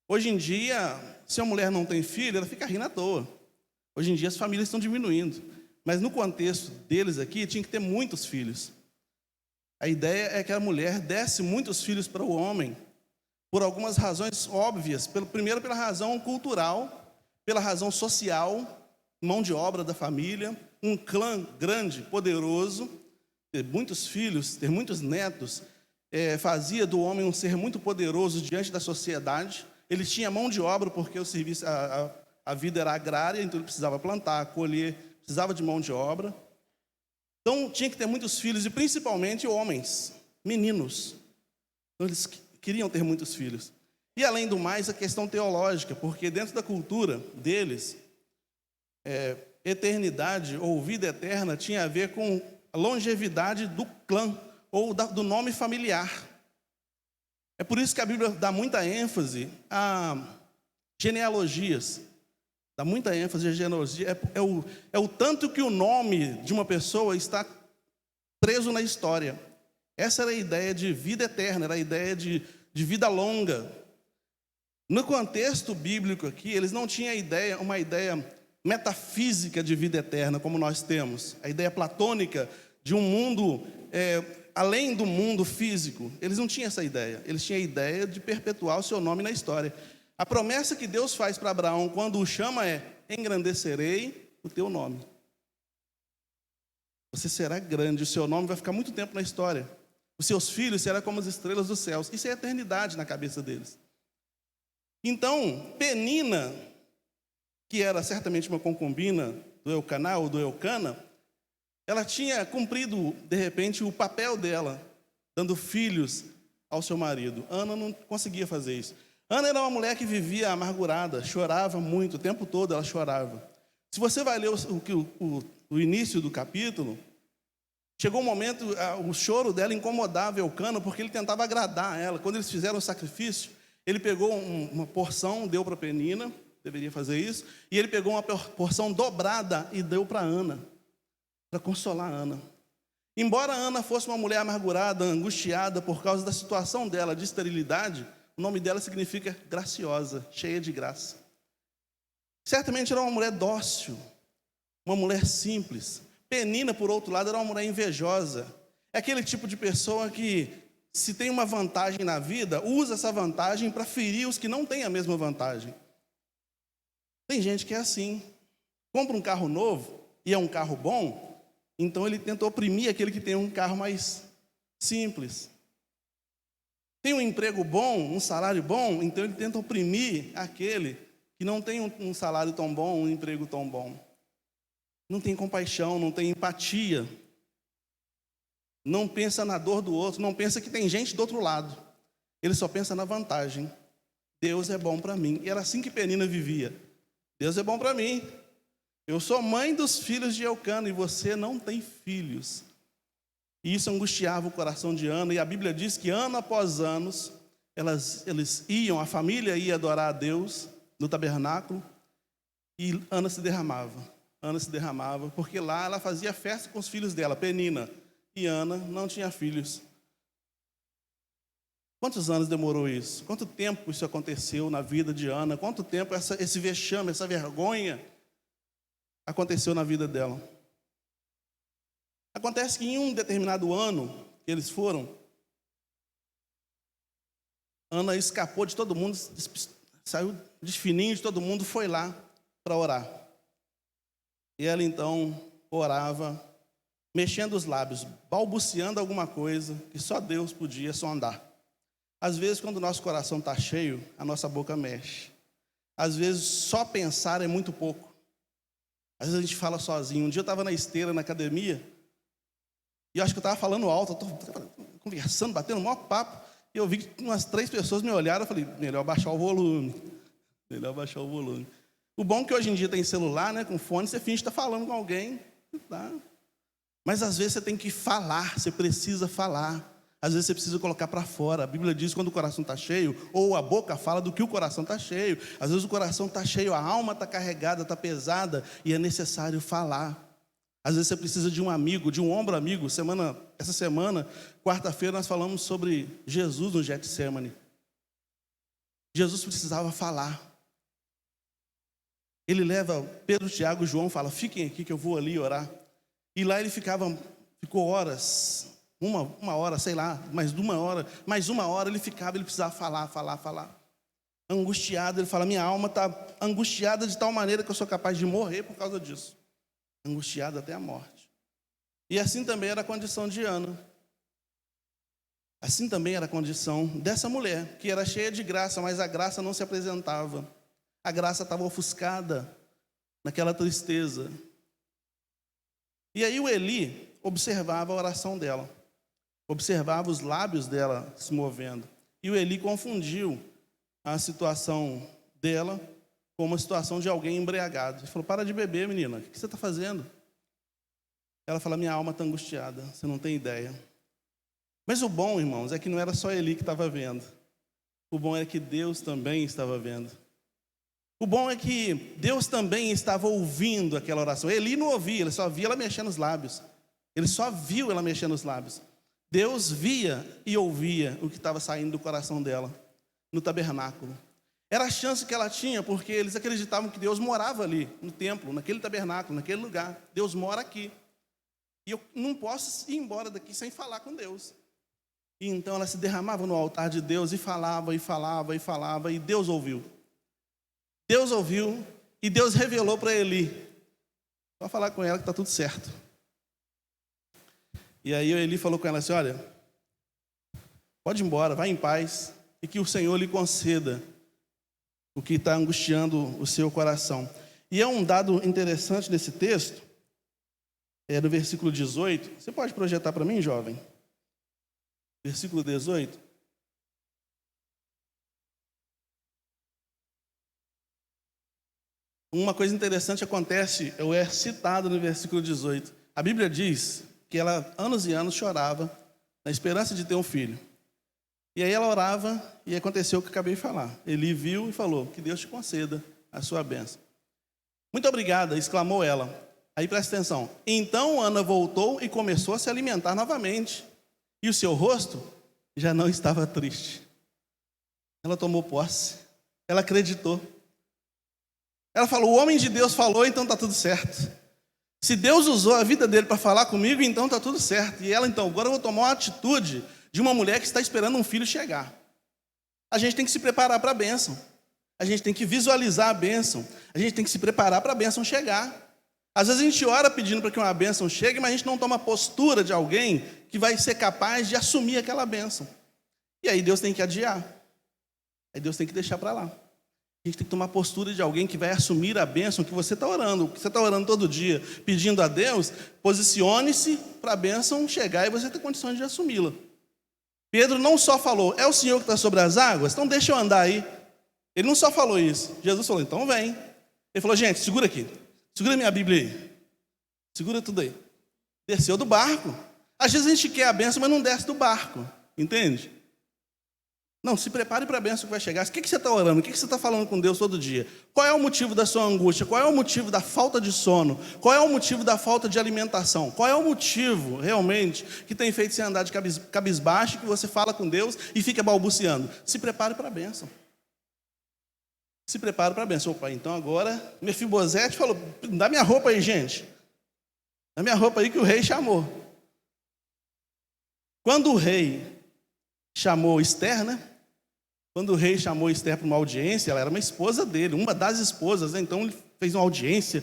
hoje em dia, se a mulher não tem filho, ela fica rindo à toa. Hoje em dia as famílias estão diminuindo. Mas no contexto deles aqui, tinha que ter muitos filhos. A ideia é que a mulher desse muitos filhos para o homem, por algumas razões óbvias. Primeiro, pela razão cultural, pela razão social, mão de obra da família, um clã grande, poderoso. Ter muitos filhos, ter muitos netos, fazia do homem um ser muito poderoso diante da sociedade. Ele tinha mão de obra porque o serviço, a vida era agrária, então ele precisava plantar, colher, precisava de mão de obra. Então tinha que ter muitos filhos, e principalmente homens, meninos. Então eles queriam ter muitos filhos. E além do mais, a questão teológica, porque dentro da cultura deles, eternidade ou vida eterna tinha a ver com a longevidade do clã, ou do nome familiar. É por isso que a Bíblia dá muita ênfase a genealogias. Dá muita ênfase a genealogia. É o tanto que o nome de uma pessoa está preso na história. Essa era a ideia de vida eterna, era a ideia de vida longa. No contexto bíblico aqui, eles não tinham uma ideia metafísica de vida eterna, como nós temos. A ideia platônica de um mundo além do mundo físico. Eles não tinham essa ideia. Eles tinham a ideia de perpetuar o seu nome na história. A promessa que Deus faz para Abraão quando o chama é: engrandecerei o teu nome. Você será grande, o seu nome vai ficar muito tempo na história. Os seus filhos serão como as estrelas dos céus. Isso é eternidade na cabeça deles. Então, Penina, que era certamente uma concubina do Elcaná ou do Elcana, ela tinha cumprido, de repente, o papel dela, dando filhos ao seu marido. Ana não conseguia fazer isso. Ana era uma mulher que vivia amargurada, chorava muito, o tempo todo ela chorava. Se você vai ler o início do capítulo, chegou um momento, o choro dela incomodava Elcana, porque ele tentava agradar ela. Quando eles fizeram o sacrifício, ele pegou uma porção, deu para Penina, deveria fazer isso, e ele pegou uma porção dobrada e deu para Ana, para consolar Ana. Embora Ana fosse uma mulher amargurada, angustiada por causa da situação dela de esterilidade, o nome dela significa graciosa, cheia de graça. Certamente era uma mulher dócil, uma mulher simples. Penina, por outro lado, era uma mulher invejosa. É aquele tipo de pessoa que, se tem uma vantagem na vida, usa essa vantagem para ferir os que não têm a mesma vantagem. Tem gente que é assim. Compra um carro novo e é um carro bom, então ele tenta oprimir aquele que tem um carro mais simples. Tem um emprego bom, um salário bom, então ele tenta oprimir aquele que não tem um salário tão bom, um emprego tão bom. não tem compaixão, não tem empatia, não pensa na dor do outro, não pensa que tem gente do outro lado. Ele só pensa na vantagem. Deus é bom para mim. E era assim que Penina vivia. Deus é bom para mim. Eu sou mãe dos filhos de Eucana e você não tem filhos. E isso angustiava o coração de Ana. E a Bíblia diz que ano após ano, a família ia adorar a Deus no tabernáculo. E Ana se derramava, porque lá ela fazia festa com os filhos dela, Penina. E Ana não tinha filhos. Quantos anos demorou isso? Quanto tempo isso aconteceu na vida de Ana? Quanto tempo esse vexame, essa vergonha aconteceu na vida dela? Acontece que em um determinado ano que eles foram, Ana escapou de todo mundo, saiu de fininho de todo mundo, foi lá para orar. E ela então orava, mexendo os lábios, balbuciando alguma coisa que só Deus podia sondar. Às vezes, quando o nosso coração está cheio, a nossa boca mexe. Às vezes, só pensar é muito pouco. Às vezes a gente fala sozinho. Um dia eu estava na esteira, na academia, e eu acho que eu estava falando alto, eu estava conversando, batendo um maior papo, e eu vi que umas 3 pessoas me olharam, eu falei, melhor baixar o volume. O bom é que hoje em dia tem celular, né, com fone, você finge que está falando com alguém. Tá? Mas às vezes você tem que falar, você precisa falar. Às vezes você precisa colocar para fora. A Bíblia diz que quando o coração está cheio, ou a boca fala do que o coração está cheio. Às vezes o coração está cheio, a alma está carregada, está pesada, e é necessário falar. Às vezes você precisa de um amigo, de um ombro amigo. Essa semana, quarta-feira, nós falamos sobre Jesus no Getsemane. Jesus precisava falar. Ele leva Pedro, Tiago e João, fala, fiquem aqui que eu vou ali orar. E lá ele ficou horas, uma hora, sei lá, mais uma hora ele ficava, ele precisava falar. Angustiado, ele fala, minha alma está angustiada de tal maneira que eu sou capaz de morrer por causa disso. Angustiado até a morte. E assim também era a condição de Ana. Assim também era a condição dessa mulher, que era cheia de graça, mas a graça não se apresentava. A graça estava ofuscada naquela tristeza. E aí o Eli observava a oração dela, observava os lábios dela se movendo. E o Eli confundiu a situação dela com uma situação de alguém embriagado. Ele falou, para de beber, menina, o que você está fazendo? Ela fala, minha alma está angustiada, você não tem ideia. Mas o bom, irmãos, é que não era só Eli que estava vendo. O bom é que Deus também estava vendo. O bom é que Deus também estava ouvindo aquela oração. Eli não ouvia, ele só via ela mexendo os lábios. Ele só viu ela mexendo os lábios. Deus via e ouvia o que estava saindo do coração dela, no tabernáculo. Era a chance que ela tinha, porque eles acreditavam que Deus morava ali, no templo, naquele tabernáculo, naquele lugar. Deus mora aqui. E eu não posso ir embora daqui sem falar com Deus. E então ela se derramava no altar de Deus e falava, e Deus ouviu. Deus ouviu e Deus revelou para Eli. Só falar com ela que está tudo certo. E aí o Eli falou com ela assim, olha, pode ir embora, vai em paz, e que o Senhor lhe conceda o que está angustiando o seu coração. E é um dado interessante nesse texto, no versículo 18. Você pode projetar para mim, jovem? Versículo 18. Uma coisa interessante acontece, é citado no versículo 18. A Bíblia diz que ela, anos e anos, chorava na esperança de ter um filho. E aí ela orava e aconteceu o que acabei de falar. Eli viu e falou, que Deus te conceda a sua bênção. Muito obrigada, exclamou ela. Aí presta atenção. Então Ana voltou e começou a se alimentar novamente. E o seu rosto já não estava triste. Ela tomou posse. Ela acreditou. Ela falou, o homem de Deus falou, então está tudo certo. Se Deus usou a vida dele para falar comigo, então está tudo certo. E ela, então, agora eu vou tomar uma atitude de uma mulher que está esperando um filho chegar. A gente tem que se preparar para a bênção. A gente tem que visualizar a bênção. A gente tem que se preparar para a bênção chegar. Às vezes a gente ora pedindo para que uma bênção chegue, mas a gente não toma a postura de alguém que vai ser capaz de assumir aquela bênção. E aí Deus tem que adiar. Aí Deus tem que deixar para lá. A gente tem que tomar a postura de alguém que vai assumir a bênção que você está orando. Você está orando todo dia, pedindo a Deus, posicione-se para a bênção chegar e você ter condições de assumi-la. Pedro não só falou, é o Senhor que está sobre as águas? Então deixa eu andar aí. Ele não só falou isso. Jesus falou, então vem. Ele falou, gente, segura aqui. Segura minha Bíblia aí. Segura tudo aí. Desceu do barco. Às vezes a gente quer a bênção, mas não desce do barco. Entende? Não, se prepare para a bênção que vai chegar. O que você está orando? O que você está falando com Deus todo dia? Qual é o motivo da sua angústia? Qual é o motivo da falta de sono? Qual é o motivo da falta de alimentação? Qual é o motivo, realmente, que tem feito você andar de cabisbaixo, que você fala com Deus e fica balbuciando? Se prepare para a bênção. Se prepare para a bênção. Opa, então agora, Mefibosete falou, dá minha roupa aí, gente. Dá minha roupa aí que o rei chamou. Quando o rei chamou Esther, né? Quando o rei chamou Esther para uma audiência, ela era uma esposa dele, uma das esposas, né? Então ele fez uma audiência.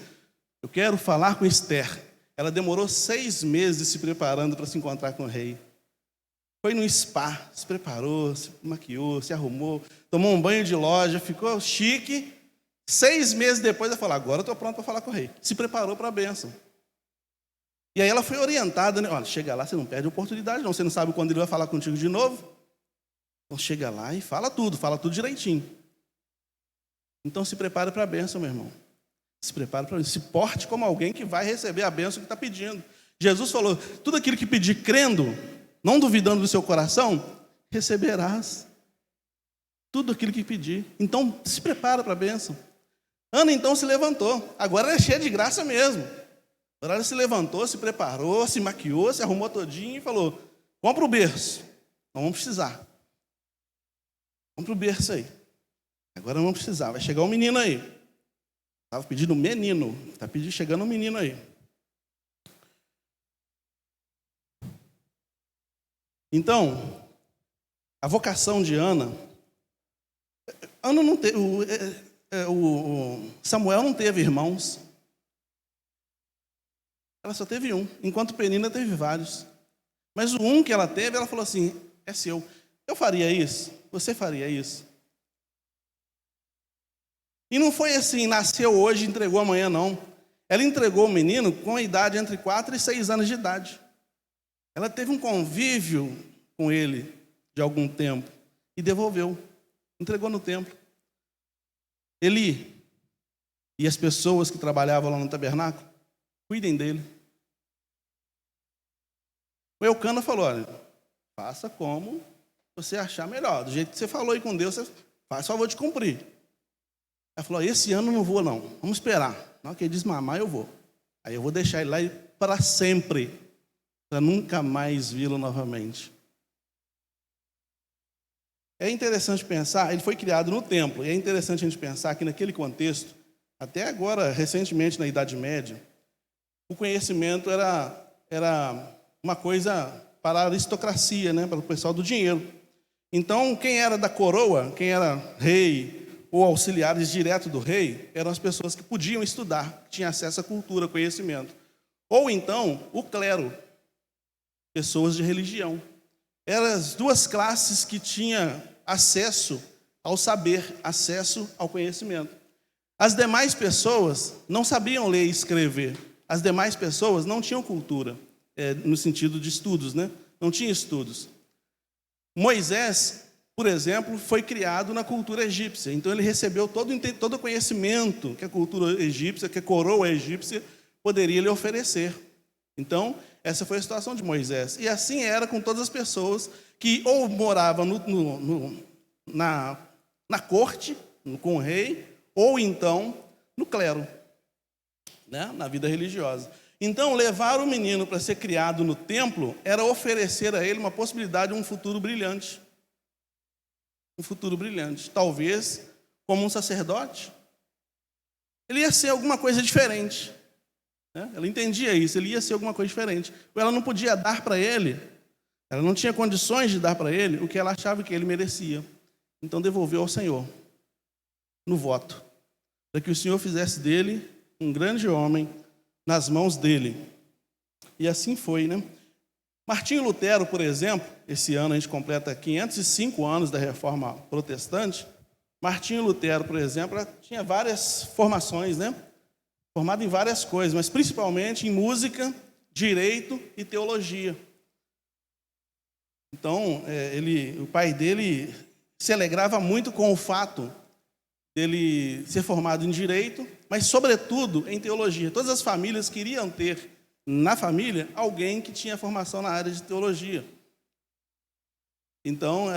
Eu quero falar com Esther. Ela demorou 6 meses se preparando para se encontrar com o rei. Foi no spa, se preparou, se maquiou, se arrumou, tomou um banho de loja, ficou chique. 6 meses depois ela falou, agora eu estou pronto para falar com o rei. Se preparou para a bênção. E aí ela foi orientada, né? Olha, chega lá, você não perde a oportunidade não, você não sabe quando ele vai falar contigo de novo. Então chega lá e fala tudo direitinho. Então se prepare para a bênção, meu irmão. Se prepare para isso. Se porte como alguém que vai receber a bênção que está pedindo. Jesus falou, tudo aquilo que pedir crendo, não duvidando do seu coração, receberás. Tudo aquilo que pedir. Então se prepara para a bênção. Ana então se levantou. Agora ela é cheia de graça mesmo. Agora ela se levantou, se preparou, se maquiou, se arrumou todinho e falou, vamos para o berço. Não vamos precisar. Vamos para o berço aí. Agora não vamos precisar. Vai chegar um menino aí. Estava pedindo um menino. Está chegando um menino aí. Então, a vocação de Ana não teve, Samuel não teve irmãos. Ela só teve um, enquanto Penina teve vários. Mas o um que ela teve, ela falou assim, é seu. Eu faria isso? Você faria isso? E não foi assim, nasceu hoje e entregou amanhã, não. Ela entregou o menino com a idade entre 4 e 6 anos de idade. Ela teve um convívio com ele de algum tempo e devolveu. Entregou no templo. Eli e as pessoas que trabalhavam lá no tabernáculo, cuidem dele. O Eucana falou, olha, faça como você achar melhor. Do jeito que você falou aí com Deus, você faz favor de cumprir. Ela falou, esse ano não vou não, vamos esperar. Na hora que ele desmamar, eu vou. Aí eu vou deixar ele lá para sempre, para nunca mais vê-lo novamente. É interessante pensar, ele foi criado no templo, e é interessante a gente pensar que naquele contexto, até agora, recentemente na Idade Média, o conhecimento era uma coisa para a aristocracia, né, para o pessoal do dinheiro. Então, quem era da coroa, quem era rei ou auxiliares direto do rei, eram as pessoas que podiam estudar, que tinham acesso à cultura, conhecimento. Ou então, o clero, pessoas de religião. Eram as duas classes que tinham acesso ao saber, acesso ao conhecimento. As demais pessoas não sabiam ler e escrever. As demais pessoas não tinham cultura, no sentido de estudos, né? Não tinha estudos. Moisés, por exemplo, foi criado na cultura egípcia. Então ele recebeu todo o conhecimento que a cultura egípcia, que a coroa egípcia poderia lhe oferecer. Então, essa foi a situação de Moisés. E assim era com todas as pessoas que ou moravam na corte, com o rei, ou então no clero, né? Na vida religiosa. Então, levar o menino para ser criado no templo era oferecer a ele uma possibilidade de um futuro brilhante. Um futuro brilhante. Talvez como um sacerdote. Ele ia ser alguma coisa diferente. Né? Ela entendia isso, ele ia ser alguma coisa diferente. Ela não podia dar para ele, ela não tinha condições de dar para ele o que ela achava que ele merecia. Então, devolveu ao Senhor, no voto, para que o Senhor fizesse dele um grande homem nas mãos dele. E assim foi, né? Martinho Lutero, por exemplo, esse ano a gente completa 505 anos da Reforma Protestante. Martinho Lutero, por exemplo, tinha várias formações, né? Formado em várias coisas, mas principalmente em música, direito e teologia. Então, o pai dele se alegrava muito com o fato dele ser formado em direito, mas, sobretudo, em teologia. Todas as famílias queriam ter, na família, alguém que tinha formação na área de teologia. Então,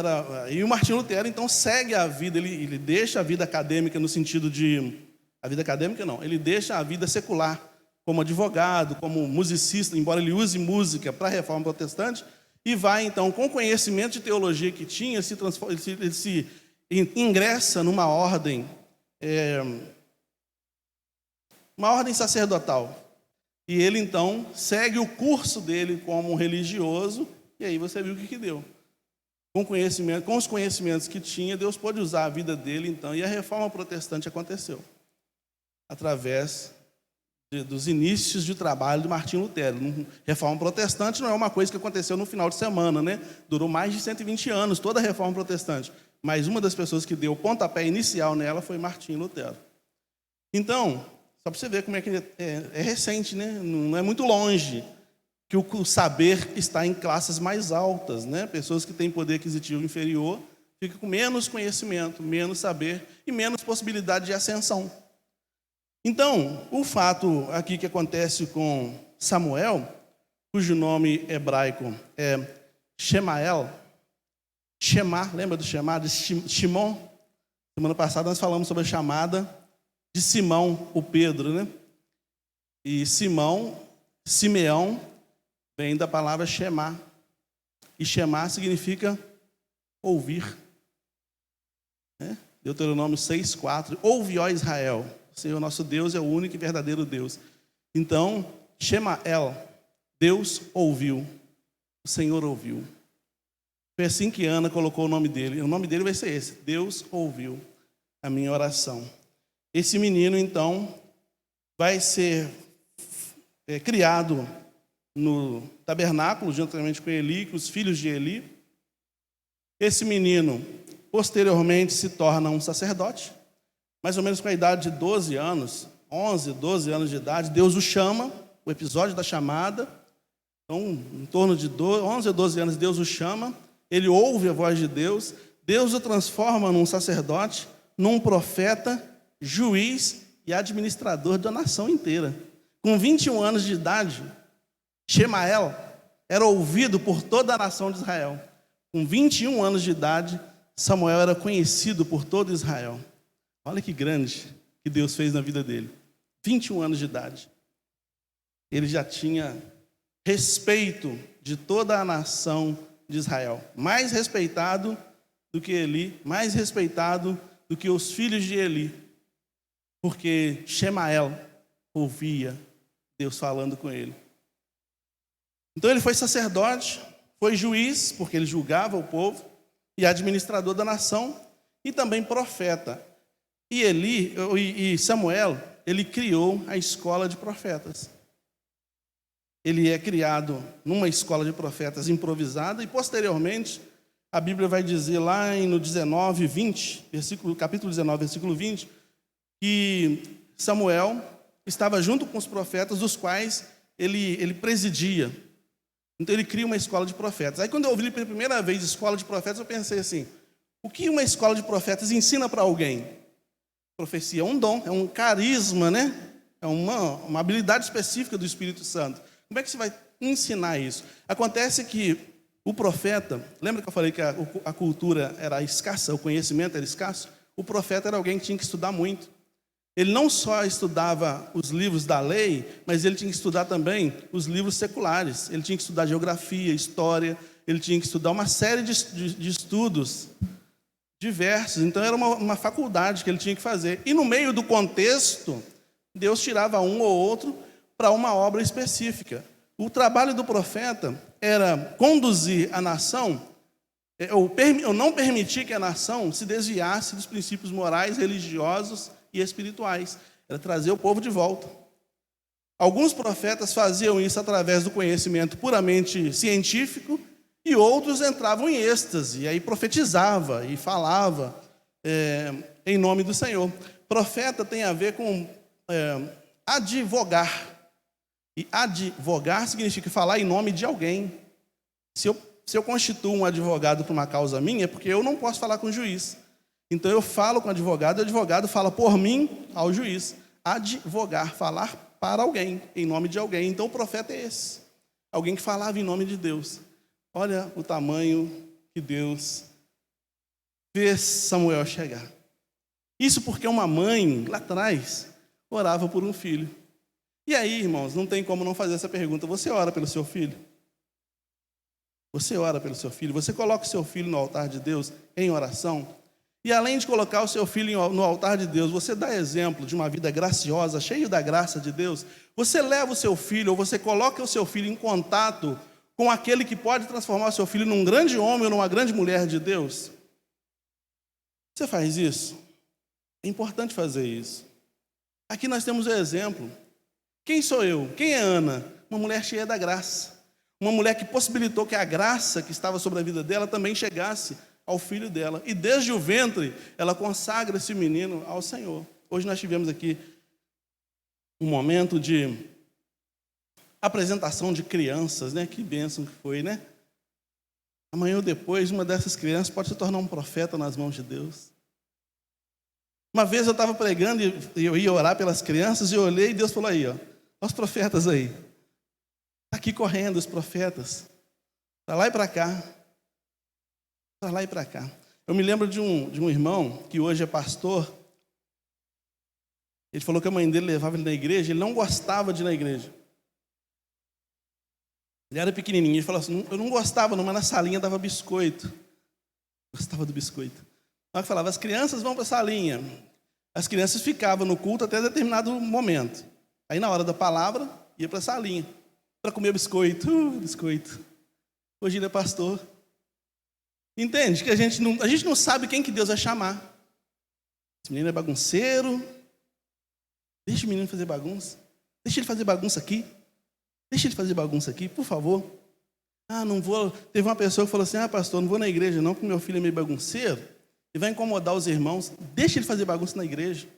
e o Martinho Lutero, então, segue a vida, ele deixa a vida acadêmica no sentido de... A vida acadêmica, não. Ele deixa a vida secular, como advogado, como musicista, embora ele use música para a Reforma Protestante, e vai, então, com o conhecimento de teologia que tinha, ele se ingressa numa ordem, uma ordem sacerdotal. E ele, então, segue o curso dele como um religioso, e aí você viu o que deu. Com os conhecimentos que tinha, Deus pôde usar a vida dele, então, e a Reforma Protestante aconteceu, através dos inícios de trabalho de Martinho Lutero. Reforma Protestante não é uma coisa que aconteceu no final de semana, né? Durou mais de 120 anos, toda a Reforma Protestante. Mas uma das pessoas que deu o pontapé inicial nela foi Martinho Lutero. Então, só para você ver como é que é recente, né? Não é muito longe que o saber está em classes mais altas, né? Pessoas que têm poder aquisitivo inferior ficam com menos conhecimento, menos saber e menos possibilidade de ascensão. Então, o fato aqui que acontece com Samuel, cujo nome hebraico é Shemael, Shema, lembra do Shema de Shimon? Semana passada nós falamos sobre a chamada de Simão, o Pedro, né? E Simeão, vem da palavra Shema. E Shema significa ouvir. Né? Deuteronômio 6,4. Ouve, ó Israel. O Senhor nosso Deus é o único e verdadeiro Deus. Então, Shemael, Deus ouviu, o Senhor ouviu. Foi assim que Ana colocou o nome dele. O nome dele vai ser esse: Deus ouviu a minha oração. Esse menino, então, vai ser criado no tabernáculo, juntamente com Eli, com os filhos de Eli. Esse menino, posteriormente, se torna um sacerdote. Mais ou menos com a idade de 12 anos, 11, 12 anos de idade, Deus o chama, o episódio da chamada. Então, em torno de 11 ou 12 anos, Deus o chama, ele ouve a voz de Deus, Deus o transforma num sacerdote, num profeta, juiz e administrador da nação inteira. Com 21 anos de idade, Shemael era ouvido por toda a nação de Israel. Com 21 anos de idade, Samuel era conhecido por todo Israel. Olha que grande que Deus fez na vida dele. 21 anos de idade. Ele já tinha respeito de toda a nação de Israel. Mais respeitado do que Eli, mais respeitado do que os filhos de Eli. Porque Shemael ouvia Deus falando com ele. Então ele foi sacerdote, foi juiz, porque ele julgava o povo, e administrador da nação, e também profeta. E Samuel, ele criou a escola de profetas. Ele é criado numa escola de profetas improvisada, e posteriormente, a Bíblia vai dizer lá no 19, 20, capítulo 19, versículo 20, que Samuel estava junto com os profetas, dos quais ele presidia. Então ele cria uma escola de profetas. Aí quando eu ouvi pela primeira vez escola de profetas, eu pensei assim: o que uma escola de profetas ensina para alguém? Profecia é um dom, é um carisma, né? É uma habilidade específica do Espírito Santo. Como é que você vai ensinar isso? Acontece que o profeta, lembra que eu falei que a cultura era escassa, o conhecimento era escasso? O profeta era alguém que tinha que estudar muito. Ele não só estudava os livros da lei, mas ele tinha que estudar também os livros seculares. Ele tinha que estudar geografia, história, ele tinha que estudar uma série de estudos diversos. Então era uma faculdade que ele tinha que fazer. E no meio do contexto, Deus tirava um ou outro para uma obra específica. O trabalho do profeta era conduzir a nação, ou não permitir que a nação se desviasse dos princípios morais, religiosos e espirituais. Era trazer o povo de volta. Alguns profetas faziam isso através do conhecimento puramente científico, e outros entravam em êxtase, e aí profetizava e falava em nome do Senhor. Profeta tem a ver com advogar. E advogar significa falar em nome de alguém. Se eu constituo um advogado para uma causa minha, é porque eu não posso falar com o juiz. Então eu falo com o advogado fala por mim ao juiz. Advogar, falar para alguém, em nome de alguém. Então o profeta é esse. Alguém que falava em nome de Deus. Olha o tamanho que Deus fez Samuel chegar. Isso porque uma mãe, lá atrás, orava por um filho. E aí, irmãos, não tem como não fazer essa pergunta. Você ora pelo seu filho? Você ora pelo seu filho? Você coloca o seu filho no altar de Deus em oração? E além de colocar o seu filho no altar de Deus, você dá exemplo de uma vida graciosa, cheio da graça de Deus? Você leva o seu filho, ou você coloca o seu filho em contato com aquele que pode transformar o seu filho num grande homem ou numa grande mulher de Deus? Você faz isso? É importante fazer isso. Aqui nós temos o exemplo. Quem sou eu? Quem é Ana? Uma mulher cheia da graça. Uma mulher que possibilitou que a graça que estava sobre a vida dela também chegasse ao filho dela. E desde o ventre, ela consagra esse menino ao Senhor. Hoje nós tivemos aqui um momento de apresentação de crianças, né? Que bênção que foi, né? Amanhã ou depois, uma dessas crianças pode se tornar um profeta nas mãos de Deus. Uma vez eu estava pregando e eu ia orar pelas crianças e eu olhei e Deus falou aí, ó, os profetas aí. Está aqui correndo os profetas. Para lá e para cá. Para lá e para cá. Eu me lembro de um irmão que hoje é pastor. Ele falou que a mãe dele levava ele na igreja, ele não gostava de ir na igreja. Ele era pequenininho, ele falou assim, eu não gostava, mas na salinha dava biscoito. Gostava do biscoito. Então ele falava, as crianças vão para a salinha. As crianças ficavam no culto até determinado momento. Aí na hora da palavra, ia para a salinha, para comer biscoito. Biscoito. Hoje ele é pastor. Entende? Que a gente não sabe quem que Deus vai chamar. Esse menino é bagunceiro. Deixa o menino fazer bagunça. Deixa ele fazer bagunça aqui. Deixa ele fazer bagunça aqui, por favor. Não vou. Teve uma pessoa que falou assim, pastor, não vou na igreja não, porque meu filho é meio bagunceiro e vai incomodar os irmãos. Deixa ele fazer bagunça na igreja.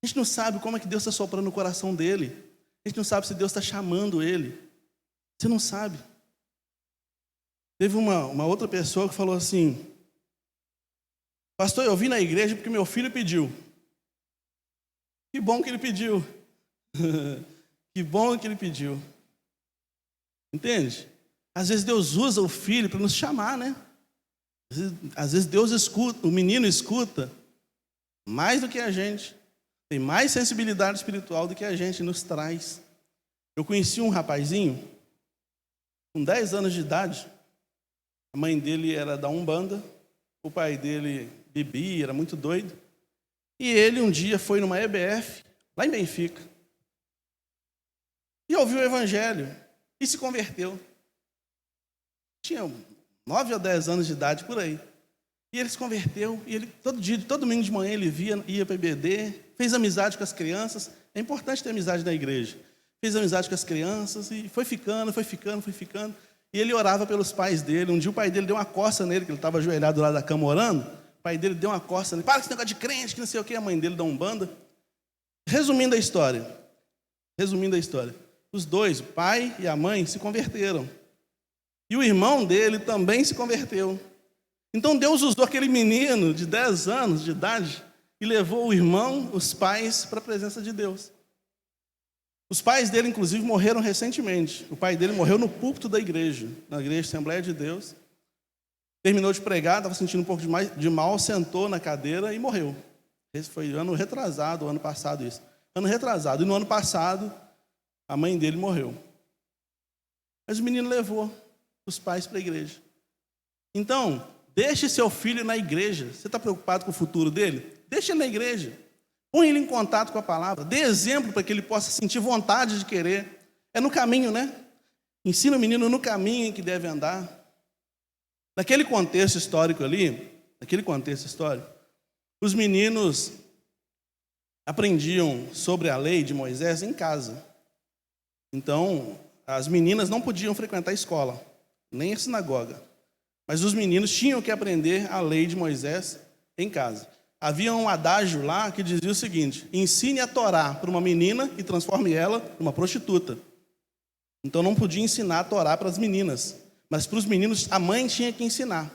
A gente não sabe como é que Deus está soprando no coração dele. A gente não sabe se Deus está chamando ele. Você não sabe. Teve uma outra pessoa que falou assim, pastor, eu vim na igreja porque meu filho pediu. Que bom que ele pediu. Que bom que ele pediu. Entende? Às vezes Deus usa o filho para nos chamar, né? Às vezes Deus escuta, o menino escuta mais do que a gente. Tem mais sensibilidade espiritual do que a gente nos traz. Eu conheci um rapazinho, com 10 anos de idade. A mãe dele era da Umbanda, o pai dele bebia, era muito doido. E ele um dia foi numa EBF, lá em Benfica, e ouviu o evangelho, e se converteu. Tinha 9 ou 10 anos de idade, por aí. E ele se converteu, e ele todo domingo de manhã ele ia para a IBD, fez amizade com as crianças. É importante ter amizade na igreja. Fez amizade com as crianças, e foi ficando. E ele orava pelos pais dele. Um dia o pai dele deu uma coça nele, que ele estava ajoelhado lá da cama orando. O pai dele deu uma coça nele. Para com esse negócio de crente, que não sei o que. A mãe dele dá Umbanda. Resumindo a história. Os dois, o pai e a mãe, se converteram. E o irmão dele também se converteu. Então Deus usou aquele menino de 10 anos de idade e levou o irmão, os pais, para a presença de Deus. Os pais dele, inclusive, morreram recentemente. O pai dele morreu no púlpito da igreja, na igreja Assembleia de Deus. Terminou de pregar, estava sentindo um pouco de mal, sentou na cadeira e morreu. Esse foi ano retrasado, ano passado isso. Ano retrasado. E no ano passado, a mãe dele morreu. Mas o menino levou os pais para a igreja. Então, deixe seu filho na igreja. Você está preocupado com o futuro dele? Deixe ele na igreja. Põe ele em contato com a palavra. Dê exemplo para que ele possa sentir vontade de querer. É no caminho, né? Ensina o menino no caminho em que deve andar. Naquele contexto histórico ali, os meninos aprendiam sobre a lei de Moisés em casa. Então, as meninas não podiam frequentar a escola, nem a sinagoga. Mas os meninos tinham que aprender a lei de Moisés em casa. havia um adágio lá que dizia o seguinte: ensine a Torá para uma menina e transforme ela numa prostituta. Então não podia ensinar a Torá para as meninas, mas para os meninos a mãe tinha que ensinar.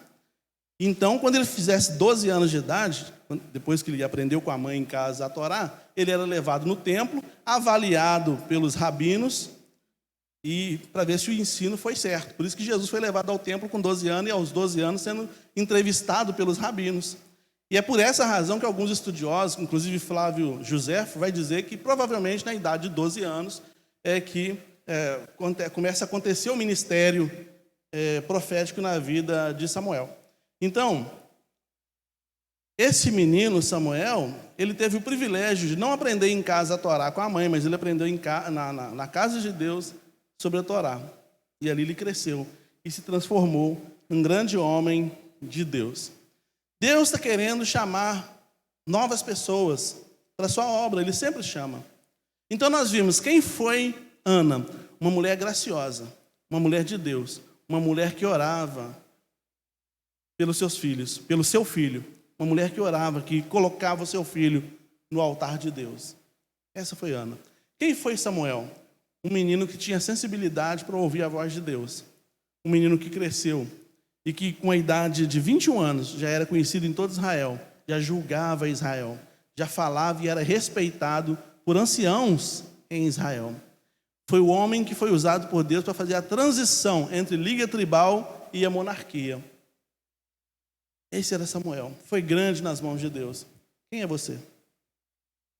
Então, quando ele fizesse 12 anos de idade, depois que ele aprendeu com a mãe em casa a Torá, ele era levado no templo, avaliado pelos rabinos, e para ver se o ensino foi certo. Por isso que Jesus foi levado ao templo com 12 anos, e aos 12 anos sendo entrevistado pelos rabinos. E é por essa razão que alguns estudiosos, inclusive Flávio Josefo, vai dizer que provavelmente na idade de 12 anos é que começa a acontecer o ministério profético na vida de Samuel. Então, esse menino, Samuel, ele teve o privilégio de não aprender em casa a Torá com a mãe, mas ele aprendeu na casa de Deus sobre a Torá. E ali ele cresceu e se transformou em um grande homem de Deus. Deus está querendo chamar novas pessoas para a sua obra, Ele sempre chama. Então nós vimos quem foi Ana, uma mulher graciosa, uma mulher de Deus, uma mulher que orava pelos seus filhos, pelo seu filho, uma mulher que orava, que colocava o seu filho no altar de Deus. Essa foi Ana. Quem foi Samuel? Um menino que tinha sensibilidade para ouvir a voz de Deus. Um menino que cresceu e que com a idade de 21 anos já era conhecido em todo Israel, já julgava Israel, já falava e era respeitado por anciãos em Israel. Foi o homem que foi usado por Deus para fazer a transição entre liga tribal e a monarquia. Esse era Samuel. Foi grande nas mãos de Deus. Quem é você?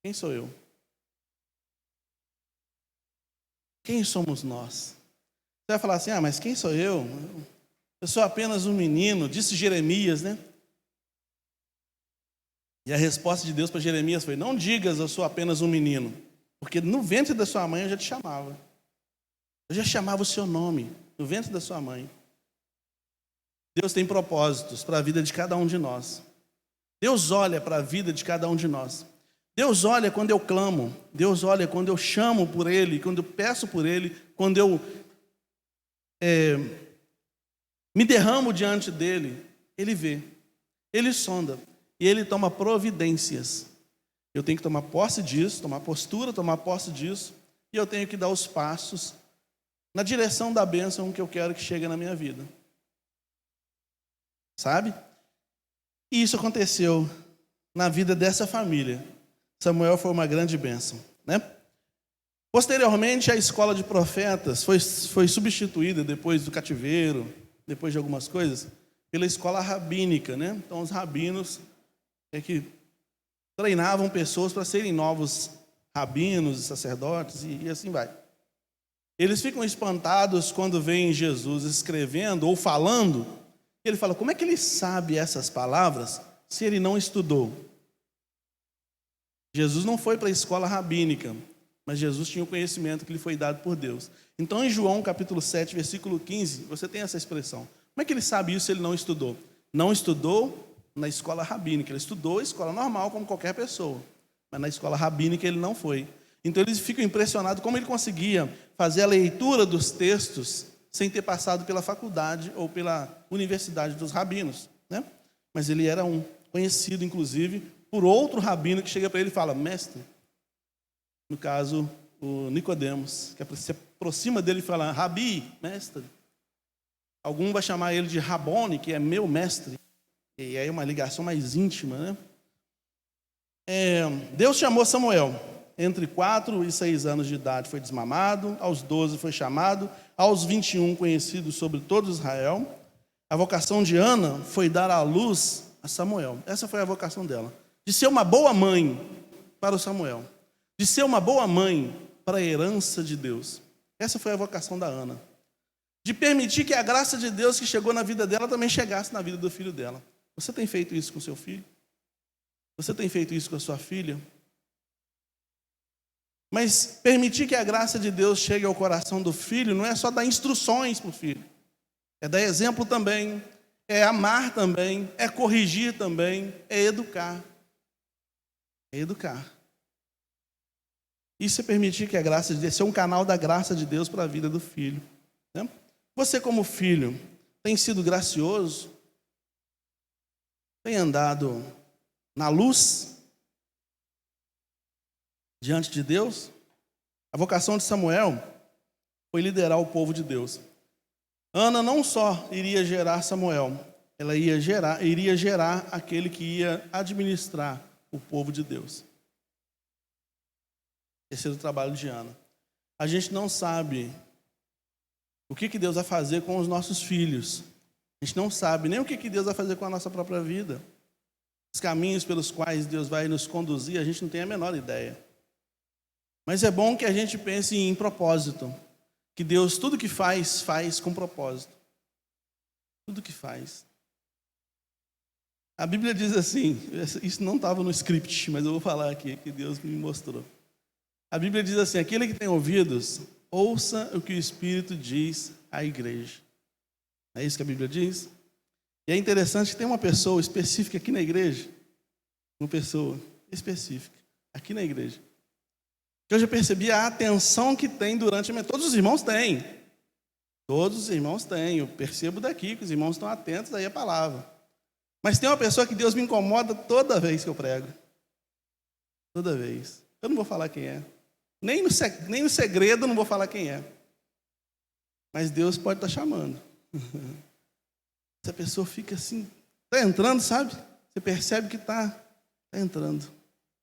Quem sou eu? Quem somos nós? Você vai falar assim, mas quem sou eu? Eu sou apenas um menino, disse Jeremias, né? E a resposta de Deus para Jeremias foi: não digas eu sou apenas um menino, porque no ventre da sua mãe eu já te chamava. Eu já chamava o seu nome, no ventre da sua mãe. Deus tem propósitos para a vida de cada um de nós. Deus olha para a vida de cada um de nós. Deus olha quando eu clamo. Deus olha quando eu chamo por Ele, quando eu peço por Ele, quando eu me derramo diante dEle. Ele vê, Ele sonda e Ele toma providências. Eu tenho que tomar posse disso, tomar postura, tomar posse disso, e eu tenho que dar os passos na direção da bênção que eu quero que chegue na minha vida. Sabe? E isso aconteceu na vida dessa família. Samuel foi uma grande bênção, né? Posteriormente, a escola de profetas foi substituída, depois do cativeiro, depois de algumas coisas, pela escola rabínica, né? Então, os rabinos que treinavam pessoas para serem novos rabinos e sacerdotes, e assim vai. Eles ficam espantados quando veem Jesus escrevendo ou falando. Ele fala, como é que ele sabe essas palavras se ele não estudou? Jesus não foi para a escola rabínica, mas Jesus tinha o conhecimento que lhe foi dado por Deus. Então, em João capítulo 7, versículo 15, você tem essa expressão. Como é que ele sabe isso se ele não estudou? Não estudou na escola rabínica, ele estudou a escola normal, como qualquer pessoa. Mas na escola rabínica ele não foi. Então, eles ficam impressionados como ele conseguia fazer a leitura dos textos sem ter passado pela faculdade ou pela universidade dos rabinos, né? Mas ele era conhecido, inclusive, por outro rabino que chega para ele e fala, mestre, no caso, o Nicodemos, que se aproxima dele e fala, Rabi, mestre. Algum vai chamar ele de Rabone, que é meu mestre, e aí é uma ligação mais íntima, né? Deus chamou Samuel. Entre 4 e 6 anos de idade foi desmamado, aos 12 foi chamado, aos 21 conhecido sobre todo Israel. A vocação de Ana foi dar à luz a Samuel. Essa foi a vocação dela. De ser uma boa mãe para o Samuel. De ser uma boa mãe para a herança de Deus. Essa foi a vocação da Ana. De permitir que a graça de Deus que chegou na vida dela também chegasse na vida do filho dela. Você tem feito isso com seu filho? Você tem feito isso com a sua filha? Mas permitir que a graça de Deus chegue ao coração do filho não é só dar instruções para o filho. É dar exemplo também, é amar também, é corrigir também, é educar. É educar. Isso é permitir que a graça de Deus, ser um canal da graça de Deus para a vida do filho, né? Você como filho tem sido gracioso? Tem andado na luz, diante de Deus. A vocação de Samuel foi liderar o povo de Deus. Ana não só iria gerar Samuel, ela iria gerar aquele que ia administrar o povo de Deus. Esse é o trabalho de Ana. A gente não sabe o que Deus vai fazer com os nossos filhos. A gente não sabe nem o que Deus vai fazer com a nossa própria vida. Os caminhos pelos quais Deus vai nos conduzir, a gente não tem a menor ideia. Mas é bom que a gente pense em propósito. Que Deus, tudo que faz, faz com propósito. Tudo que faz. A Bíblia diz assim, isso não estava no script, mas eu vou falar aqui, que Deus me mostrou. A Bíblia diz assim, aquele que tem ouvidos, ouça o que o Espírito diz à igreja. É isso que a Bíblia diz? E é interessante que tem uma pessoa específica aqui na igreja, uma pessoa específica aqui na igreja, que eu já percebi a atenção que tem durante a... Todos os irmãos têm. Todos os irmãos têm. Eu percebo daqui que os irmãos estão atentos aí à palavra. Mas tem uma pessoa que Deus me incomoda toda vez que eu prego. Toda vez. Eu não vou falar quem é. Nem no segredo eu não vou falar quem é. Mas Deus pode estar chamando. Essa pessoa fica assim, está entrando, sabe? Você percebe que está entrando.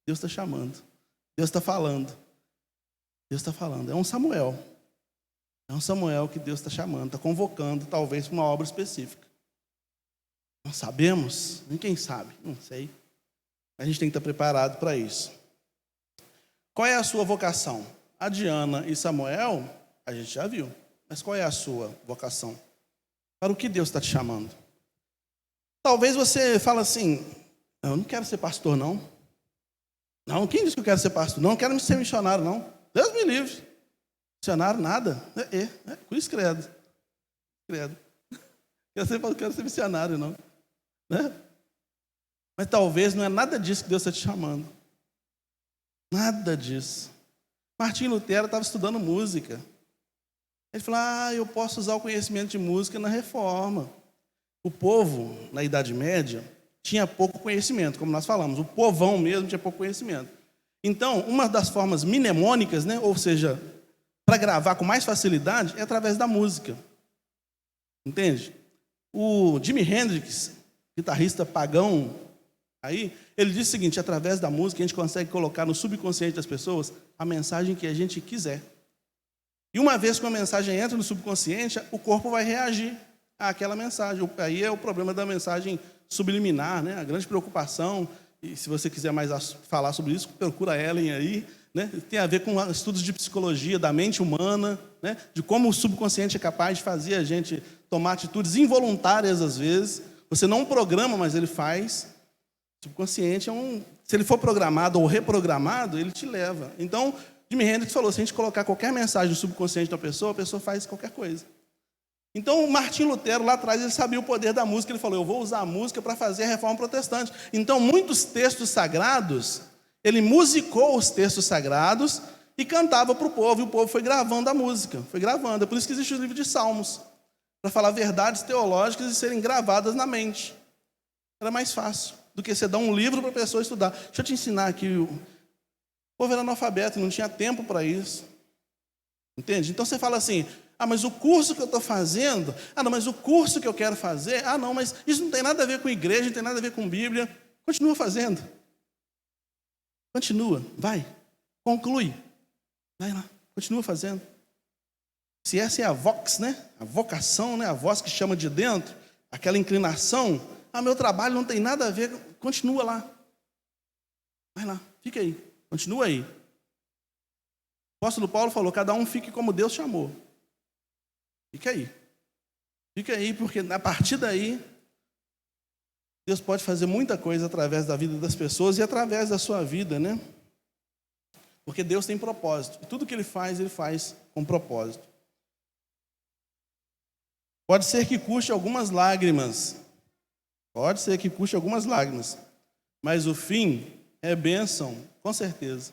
Deus está chamando. Deus está falando. Deus está falando. É um Samuel. É um Samuel que Deus está chamando, está convocando, talvez para uma obra específica. Não sabemos? Quem sabe? Não sei. A gente tem que estar preparado para isso. Qual é a sua vocação? A de Ana e Samuel, a gente já viu. Mas qual é a sua vocação? Para o que Deus está te chamando? Talvez você fale assim, eu não quero ser pastor, não. Não, quem disse que eu quero ser pastor? Não, eu quero ser missionário, não. Deus me livre. Missionário, nada. Cruz credo. Credo. Eu quero ser missionário, não. Né? Mas talvez não é nada disso que Deus está te chamando. Nada disso. Martim Lutero estava estudando música. Ele falou, eu posso usar o conhecimento de música na reforma. O povo, na Idade Média, tinha pouco conhecimento, como nós falamos. O povão mesmo tinha pouco conhecimento. Então, uma das formas mnemônicas, né, ou seja, para gravar com mais facilidade, é através da música. Entende? O Jimi Hendrix, guitarrista pagão, aí, ele diz o seguinte, através da música a gente consegue colocar no subconsciente das pessoas a mensagem que a gente quiser. E uma vez que uma mensagem entra no subconsciente, o corpo vai reagir àquela mensagem. Aí é o problema da mensagem subliminar, né? A grande preocupação, e se você quiser mais falar sobre isso, procura a Ellen aí, né? Tem a ver com estudos de psicologia da mente humana, né? De como o subconsciente é capaz de fazer a gente tomar atitudes involuntárias às vezes. Você não programa, mas ele faz. O subconsciente se ele for programado ou reprogramado, ele te leva. Então, Jimi Hendrix falou, se a gente colocar qualquer mensagem no subconsciente da pessoa, a pessoa faz qualquer coisa. Então, Martim Lutero, lá atrás, ele sabia o poder da música. Ele falou, eu vou usar a música para fazer a reforma protestante. Então, muitos textos sagrados, ele musicou os textos sagrados e cantava para o povo. E o povo foi gravando a música. Foi gravando. É por isso que existe o livro de Salmos. Para falar verdades teológicas e serem gravadas na mente. Era mais fácil do que você dar um livro para a pessoa estudar. Deixa eu te ensinar aqui. O povo era analfabeto, não tinha tempo para isso. Entende? Então você fala assim, mas o curso que eu estou fazendo, não, mas o curso que eu quero fazer, não, mas isso não tem nada a ver com igreja, não tem nada a ver com Bíblia. Continua fazendo. Continua, vai, conclui. Vai lá, continua fazendo. Se essa é a vox, né? A vocação, né? A voz que chama de dentro, aquela inclinação, meu trabalho não tem nada a ver, continua lá. Vai lá, fica aí, continua aí. O apóstolo Paulo falou, cada um fique como Deus chamou. Fica aí. Fica aí, porque a partir daí, Deus pode fazer muita coisa através da vida das pessoas e através da sua vida, né? Porque Deus tem propósito. E tudo que Ele faz com propósito. Pode ser que custe algumas lágrimas. Pode ser que custe algumas lágrimas. Mas o fim é bênção, com certeza.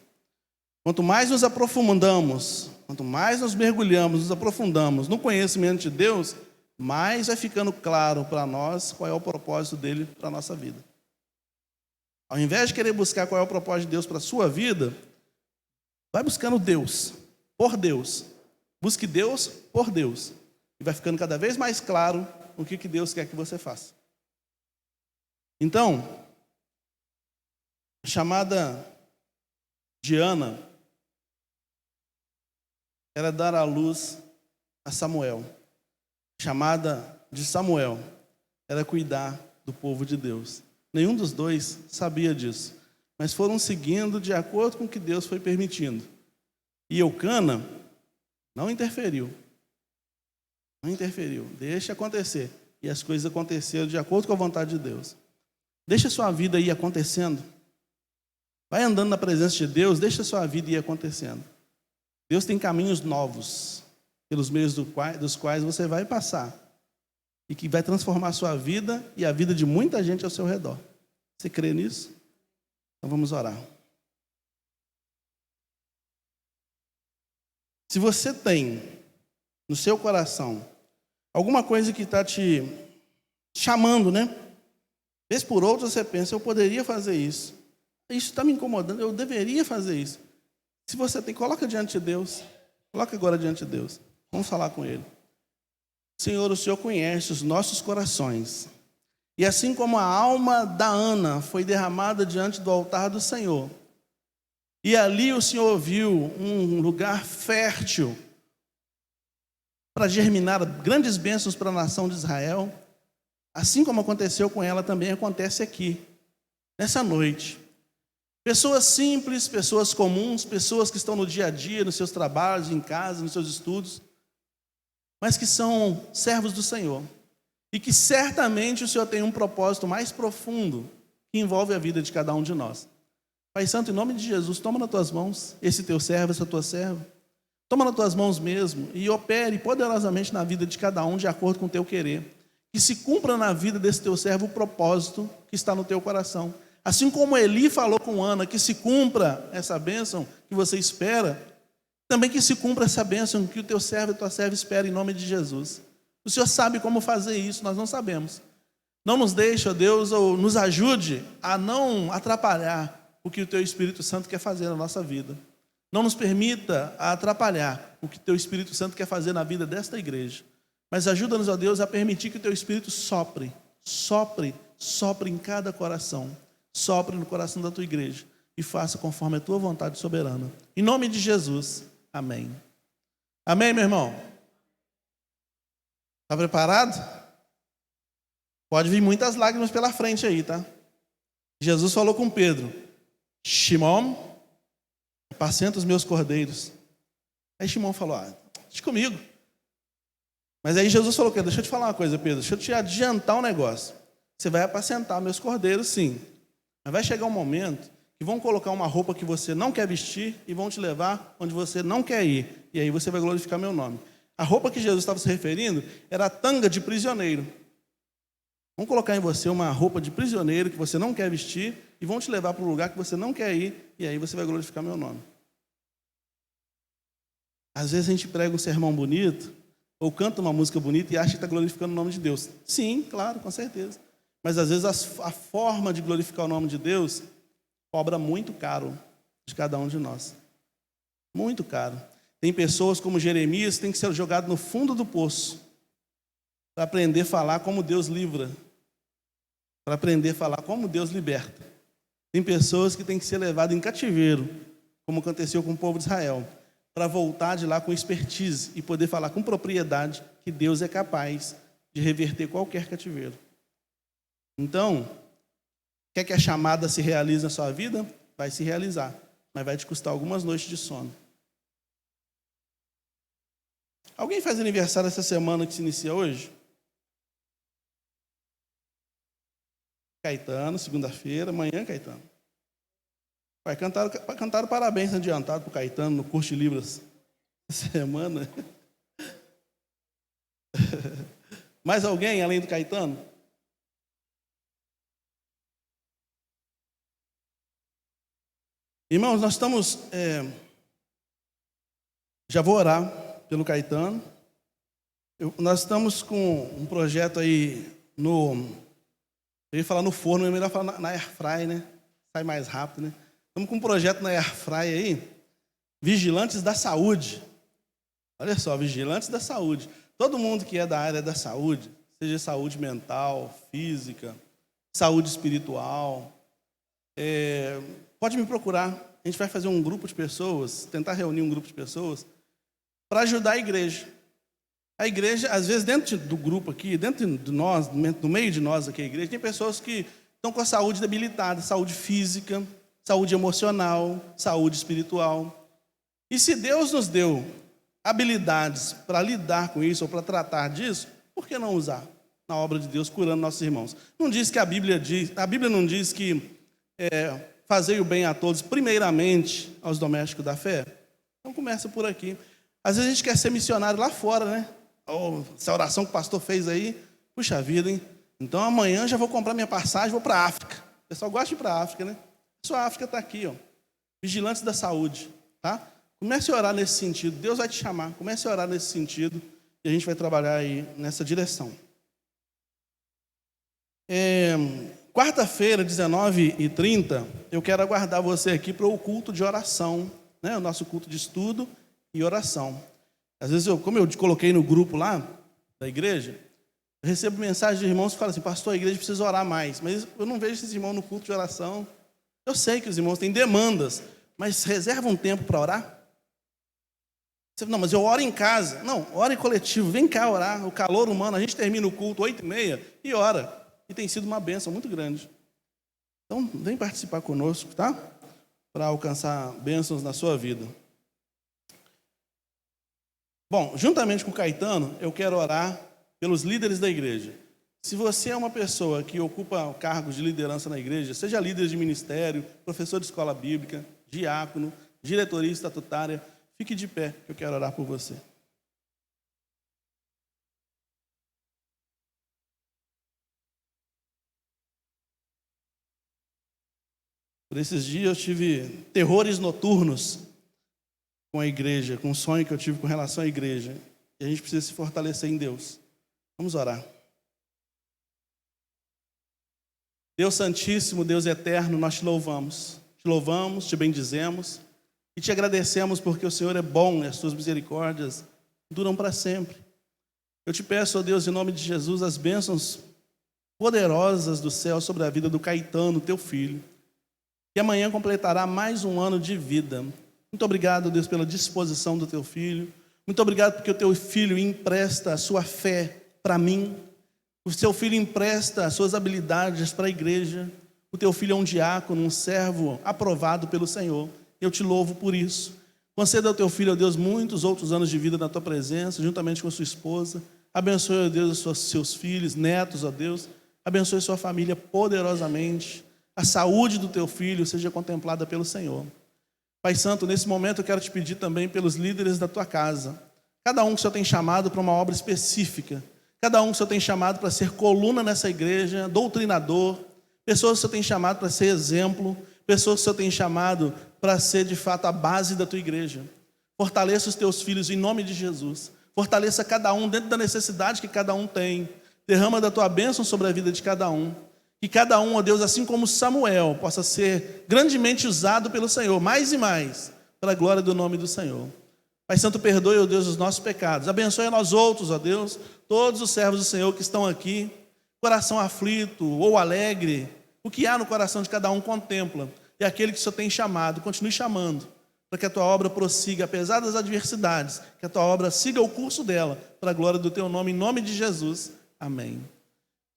Quanto mais nos aprofundamos, quanto mais nos mergulhamos, nos aprofundamos no conhecimento de Deus, mais vai ficando claro para nós qual é o propósito dele para a nossa vida. Ao invés de querer buscar qual é o propósito de Deus para a sua vida, vai buscando Deus, por Deus. Busque Deus por Deus. E vai ficando cada vez mais claro o que Deus quer que você faça. Então, a chamada de Ana era dar à luz a Samuel. A chamada de Samuel era cuidar do povo de Deus. Nenhum dos dois sabia disso, mas foram seguindo de acordo com o que Deus foi permitindo. E Eucana não interferiu. Não interferiu. Deixa acontecer. E as coisas aconteceram de acordo com a vontade de Deus. Deixa a sua vida ir acontecendo. Vai andando na presença de Deus, deixa a sua vida ir acontecendo. Deus tem caminhos novos, pelos meios dos quais você vai passar. E que vai transformar a sua vida e a vida de muita gente ao seu redor. Você crê nisso? Então vamos orar. Se você tem no seu coração alguma coisa que está te chamando, né? Vez por outra você pensa, eu poderia fazer isso. Isso está me incomodando, eu deveria fazer isso. Se você tem, coloca diante de Deus. Coloca agora diante de Deus. Vamos falar com Ele. Senhor, o Senhor conhece os nossos corações. E assim como a alma da Ana foi derramada diante do altar do Senhor, e ali o Senhor viu um lugar fértil para germinar grandes bênçãos para a nação de Israel, assim como aconteceu com ela, também acontece aqui, nessa noite. Pessoas simples, pessoas comuns, pessoas que estão no dia a dia, nos seus trabalhos, em casa, nos seus estudos, mas que são servos do Senhor. E que certamente o Senhor tem um propósito mais profundo que envolve a vida de cada um de nós. Pai Santo, em nome de Jesus, toma nas tuas mãos esse teu servo, essa tua serva. Toma nas tuas mãos mesmo e opere poderosamente na vida de cada um de acordo com o teu querer. Que se cumpra na vida desse teu servo o propósito que está no teu coração. Assim como Eli falou com Ana, que se cumpra essa bênção que você espera, também que se cumpra essa bênção que o teu servo e tua serva espera em nome de Jesus. O Senhor sabe como fazer isso, nós não sabemos. Não nos deixe, ó Deus, ou nos ajude a não atrapalhar o que o teu Espírito Santo quer fazer na nossa vida. Não nos permita atrapalhar o que o teu Espírito Santo quer fazer na vida desta igreja. Mas ajuda-nos, ó Deus, a permitir que o teu Espírito sopre em cada coração. Sopre no coração da tua igreja e faça conforme a tua vontade soberana. Em nome de Jesus, amém. Amém, meu irmão? Está preparado? Pode vir muitas lágrimas pela frente aí, tá? Jesus falou com Pedro: Shimon, apacenta os meus cordeiros. Aí Shimon falou: deixa comigo. Mas aí Jesus falou: deixa eu te falar uma coisa, Pedro, deixa eu te adiantar um negócio. Você vai apacentar meus cordeiros, sim. Mas vai chegar um momento que vão colocar uma roupa que você não quer vestir e vão te levar onde você não quer ir. E aí você vai glorificar meu nome. A roupa que Jesus estava se referindo era a tanga de prisioneiro. Vão colocar em você uma roupa de prisioneiro que você não quer vestir e vão te levar para um lugar que você não quer ir. E aí você vai glorificar meu nome. Às vezes a gente prega um sermão bonito ou canta uma música bonita e acha que está glorificando o nome de Deus. Sim, claro, com certeza. Mas às vezes a forma de glorificar o nome de Deus cobra muito caro de cada um de nós. Muito caro. Tem pessoas como Jeremias que tem que ser jogado no fundo do poço para aprender a falar como Deus livra, para aprender a falar como Deus liberta. Tem pessoas que têm que ser levadas em cativeiro, como aconteceu com o povo de Israel, para voltar de lá com expertise e poder falar com propriedade que Deus é capaz de reverter qualquer cativeiro. Então, quer que a chamada se realize na sua vida? Vai se realizar, mas vai te custar algumas noites de sono. Alguém faz aniversário essa semana que se inicia hoje? Caetano, segunda-feira, amanhã, Caetano. Cantaram parabéns adiantado para o Caetano no curso de Libras essa semana. Mais alguém além do Caetano? Irmãos, nós estamos... já vou orar pelo Caetano. Nós estamos com um projeto aí no... Eu ia falar no forno, mas é melhor falar na airfry, né? sai mais rápido, né? Estamos com um projeto na Airfryer aí, Vigilantes da Saúde. Olha só, Vigilantes da Saúde. Todo mundo que é da área da saúde, seja saúde mental, física, saúde espiritual, pode me procurar. A gente vai fazer um grupo de pessoas, tentar reunir um grupo de pessoas para ajudar a igreja. A igreja, às vezes, dentro do grupo aqui, dentro de nós, no meio de nós aqui, a igreja, tem pessoas que estão com a saúde debilitada, saúde física, saúde emocional, saúde espiritual. E se Deus nos deu habilidades para lidar com isso ou para tratar disso, por que não usar na obra de Deus, curando nossos irmãos? Não diz que a Bíblia não diz que fazei o bem a todos, primeiramente aos domésticos da fé? Então começa por aqui. Às vezes a gente quer ser missionário lá fora, né? Essa oração que o pastor fez aí, puxa vida, hein? Então amanhã já vou comprar minha passagem, vou para a África. O pessoal gosta de ir para a África, né? A sua África está aqui, ó. Vigilantes da saúde, tá? Comece a orar nesse sentido. Deus vai te chamar. Comece a orar nesse sentido e a gente vai trabalhar aí nessa direção. Quarta-feira, 19h30, eu quero aguardar você aqui para o culto de oração, né? O nosso culto de estudo e oração. Às vezes, como eu coloquei no grupo lá da igreja, eu recebo mensagem de irmãos que falam assim: pastor, a igreja precisa orar mais. Mas eu não vejo esses irmãos no culto de oração. Eu sei que os irmãos têm demandas, mas reserva um tempo para orar? Não, mas eu oro em casa. Não, ore coletivo, vem cá orar. O calor humano, a gente termina o culto 8h30 e ora. E tem sido uma bênção muito grande. Então, vem participar conosco, tá? Para alcançar bênçãos na sua vida. Bom, juntamente com o Caetano, eu quero orar pelos líderes da igreja. Se você é uma pessoa que ocupa cargos de liderança na igreja, seja líder de ministério, professor de escola bíblica, diácono, diretoria estatutária, fique de pé, que eu quero orar por você. Por esses dias eu tive terrores noturnos com a igreja, com o sonho que eu tive com relação à igreja. E a gente precisa se fortalecer em Deus. Vamos orar. Deus Santíssimo, Deus Eterno, nós te louvamos. Te louvamos, te bendizemos e te agradecemos porque o Senhor é bom e as suas misericórdias duram para sempre. Eu te peço, ó Deus, em nome de Jesus, as bênçãos poderosas do céu sobre a vida do Caetano, teu filho, que amanhã completará mais um ano de vida. Muito obrigado, Deus, pela disposição do teu filho. Muito obrigado porque o teu filho empresta a sua fé para mim. O seu filho empresta as suas habilidades para a igreja. O teu filho é um diácono, um servo aprovado pelo Senhor. Eu te louvo por isso. Conceda ao teu filho, ó Deus, muitos outros anos de vida na tua presença, juntamente com a sua esposa. Abençoe, ó Deus, os seus filhos, netos, ó Deus. Abençoe sua família poderosamente. A saúde do teu filho seja contemplada pelo Senhor. Pai Santo, nesse momento eu quero te pedir também pelos líderes da tua casa. Cada um que o Senhor tem chamado para uma obra específica. Cada um que o Senhor tem chamado para ser coluna nessa igreja, doutrinador. Pessoas que o Senhor tem chamado para ser exemplo. Pessoas que o Senhor tem chamado para ser, de fato, a base da tua igreja. Fortaleça os teus filhos em nome de Jesus. Fortaleça cada um dentro da necessidade que cada um tem. Derrama da tua bênção sobre a vida de cada um. Que cada um, ó Deus, assim como Samuel, possa ser grandemente usado pelo Senhor, mais e mais, para a glória do nome do Senhor. Pai Santo, perdoe, ó Deus, os nossos pecados. Abençoe a nós outros, ó Deus, todos os servos do Senhor que estão aqui, coração aflito ou alegre. O que há no coração de cada um contempla. E aquele que o Senhor tem chamado, continue chamando, para que a tua obra prossiga, apesar das adversidades, que a tua obra siga o curso dela, para a glória do teu nome, em nome de Jesus. Amém.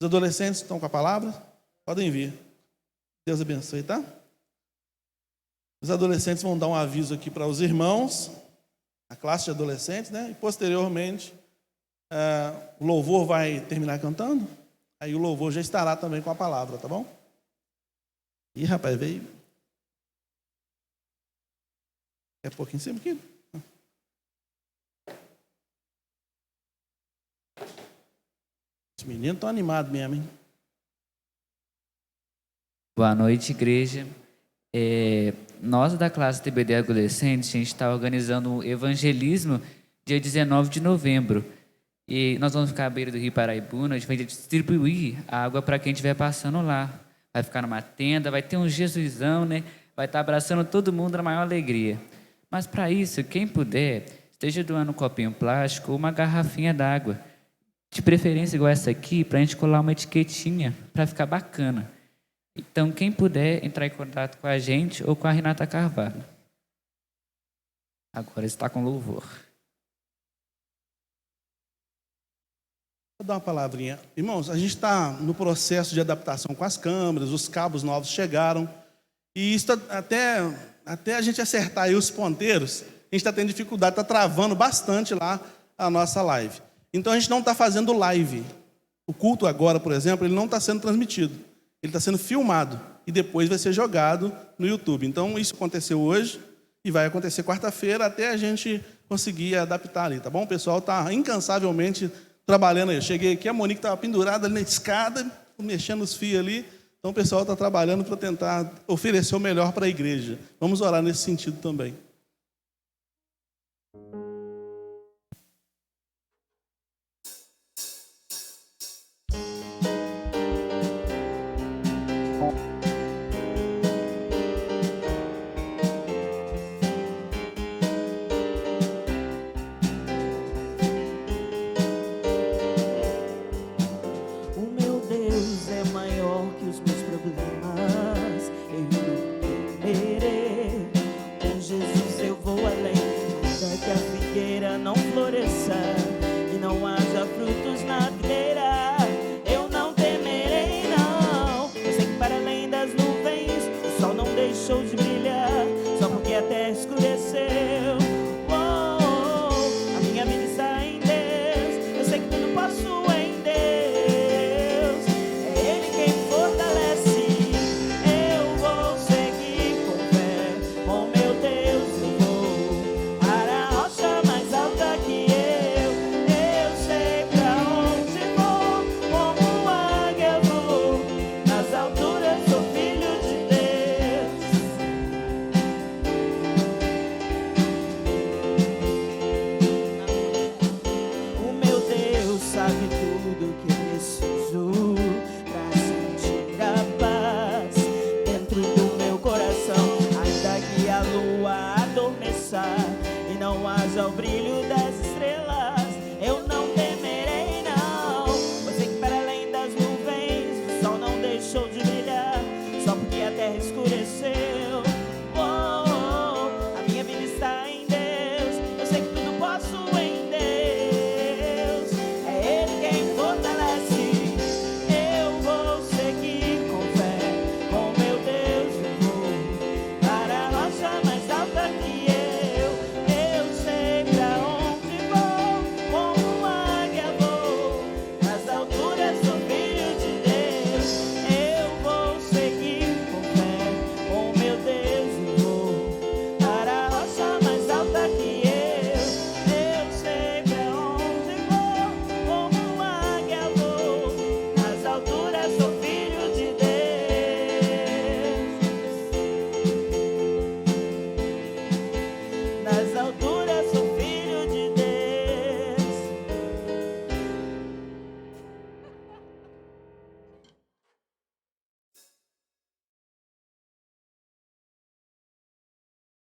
Os adolescentes estão com a palavra? Podem vir. Deus abençoe, tá? Os adolescentes vão dar um aviso aqui para os irmãos, a classe de adolescentes, né? E posteriormente, o louvor vai terminar cantando. Aí o louvor já estará também com a palavra, tá bom? Ih, rapaz, veio. É pouquinho em cima aqui. Os meninos estão animados mesmo, hein? Boa noite, igreja. Nós da classe TBD Adolescente, a gente está organizando um evangelismo dia 19 de novembro. E nós vamos ficar à beira do Rio Paraibuna, a gente vai distribuir água para quem estiver passando lá. vai ficar numa tenda, vai ter um Jesusão, né? Vai estar abraçando todo mundo na maior alegria. Mas para isso, quem puder, esteja doando um copinho plástico ou uma garrafinha d'água. De preferência igual essa aqui, para a gente colar uma etiquetinha, para ficar bacana. Então, quem puder entrar em contato com a gente ou com a Renata Carvalho. Agora está com louvor. Vou dar uma palavrinha. Irmãos, a gente está no processo de adaptação com as câmeras, os cabos novos chegaram. E isso até a gente acertar aí os ponteiros, a gente está tendo dificuldade, está travando bastante lá a nossa live. Então a gente não está fazendo live. O culto agora, por exemplo, ele não está sendo transmitido. Ele está sendo filmado e depois vai ser jogado no YouTube. Então isso aconteceu hoje e vai acontecer quarta-feira até a gente conseguir adaptar ali, tá bom? O pessoal está incansavelmente trabalhando aí. Eu cheguei aqui, a Monique estava pendurada ali na escada, mexendo os fios ali. Então o pessoal está trabalhando para tentar oferecer o melhor para a igreja. Vamos orar nesse sentido também. E não haja o brilho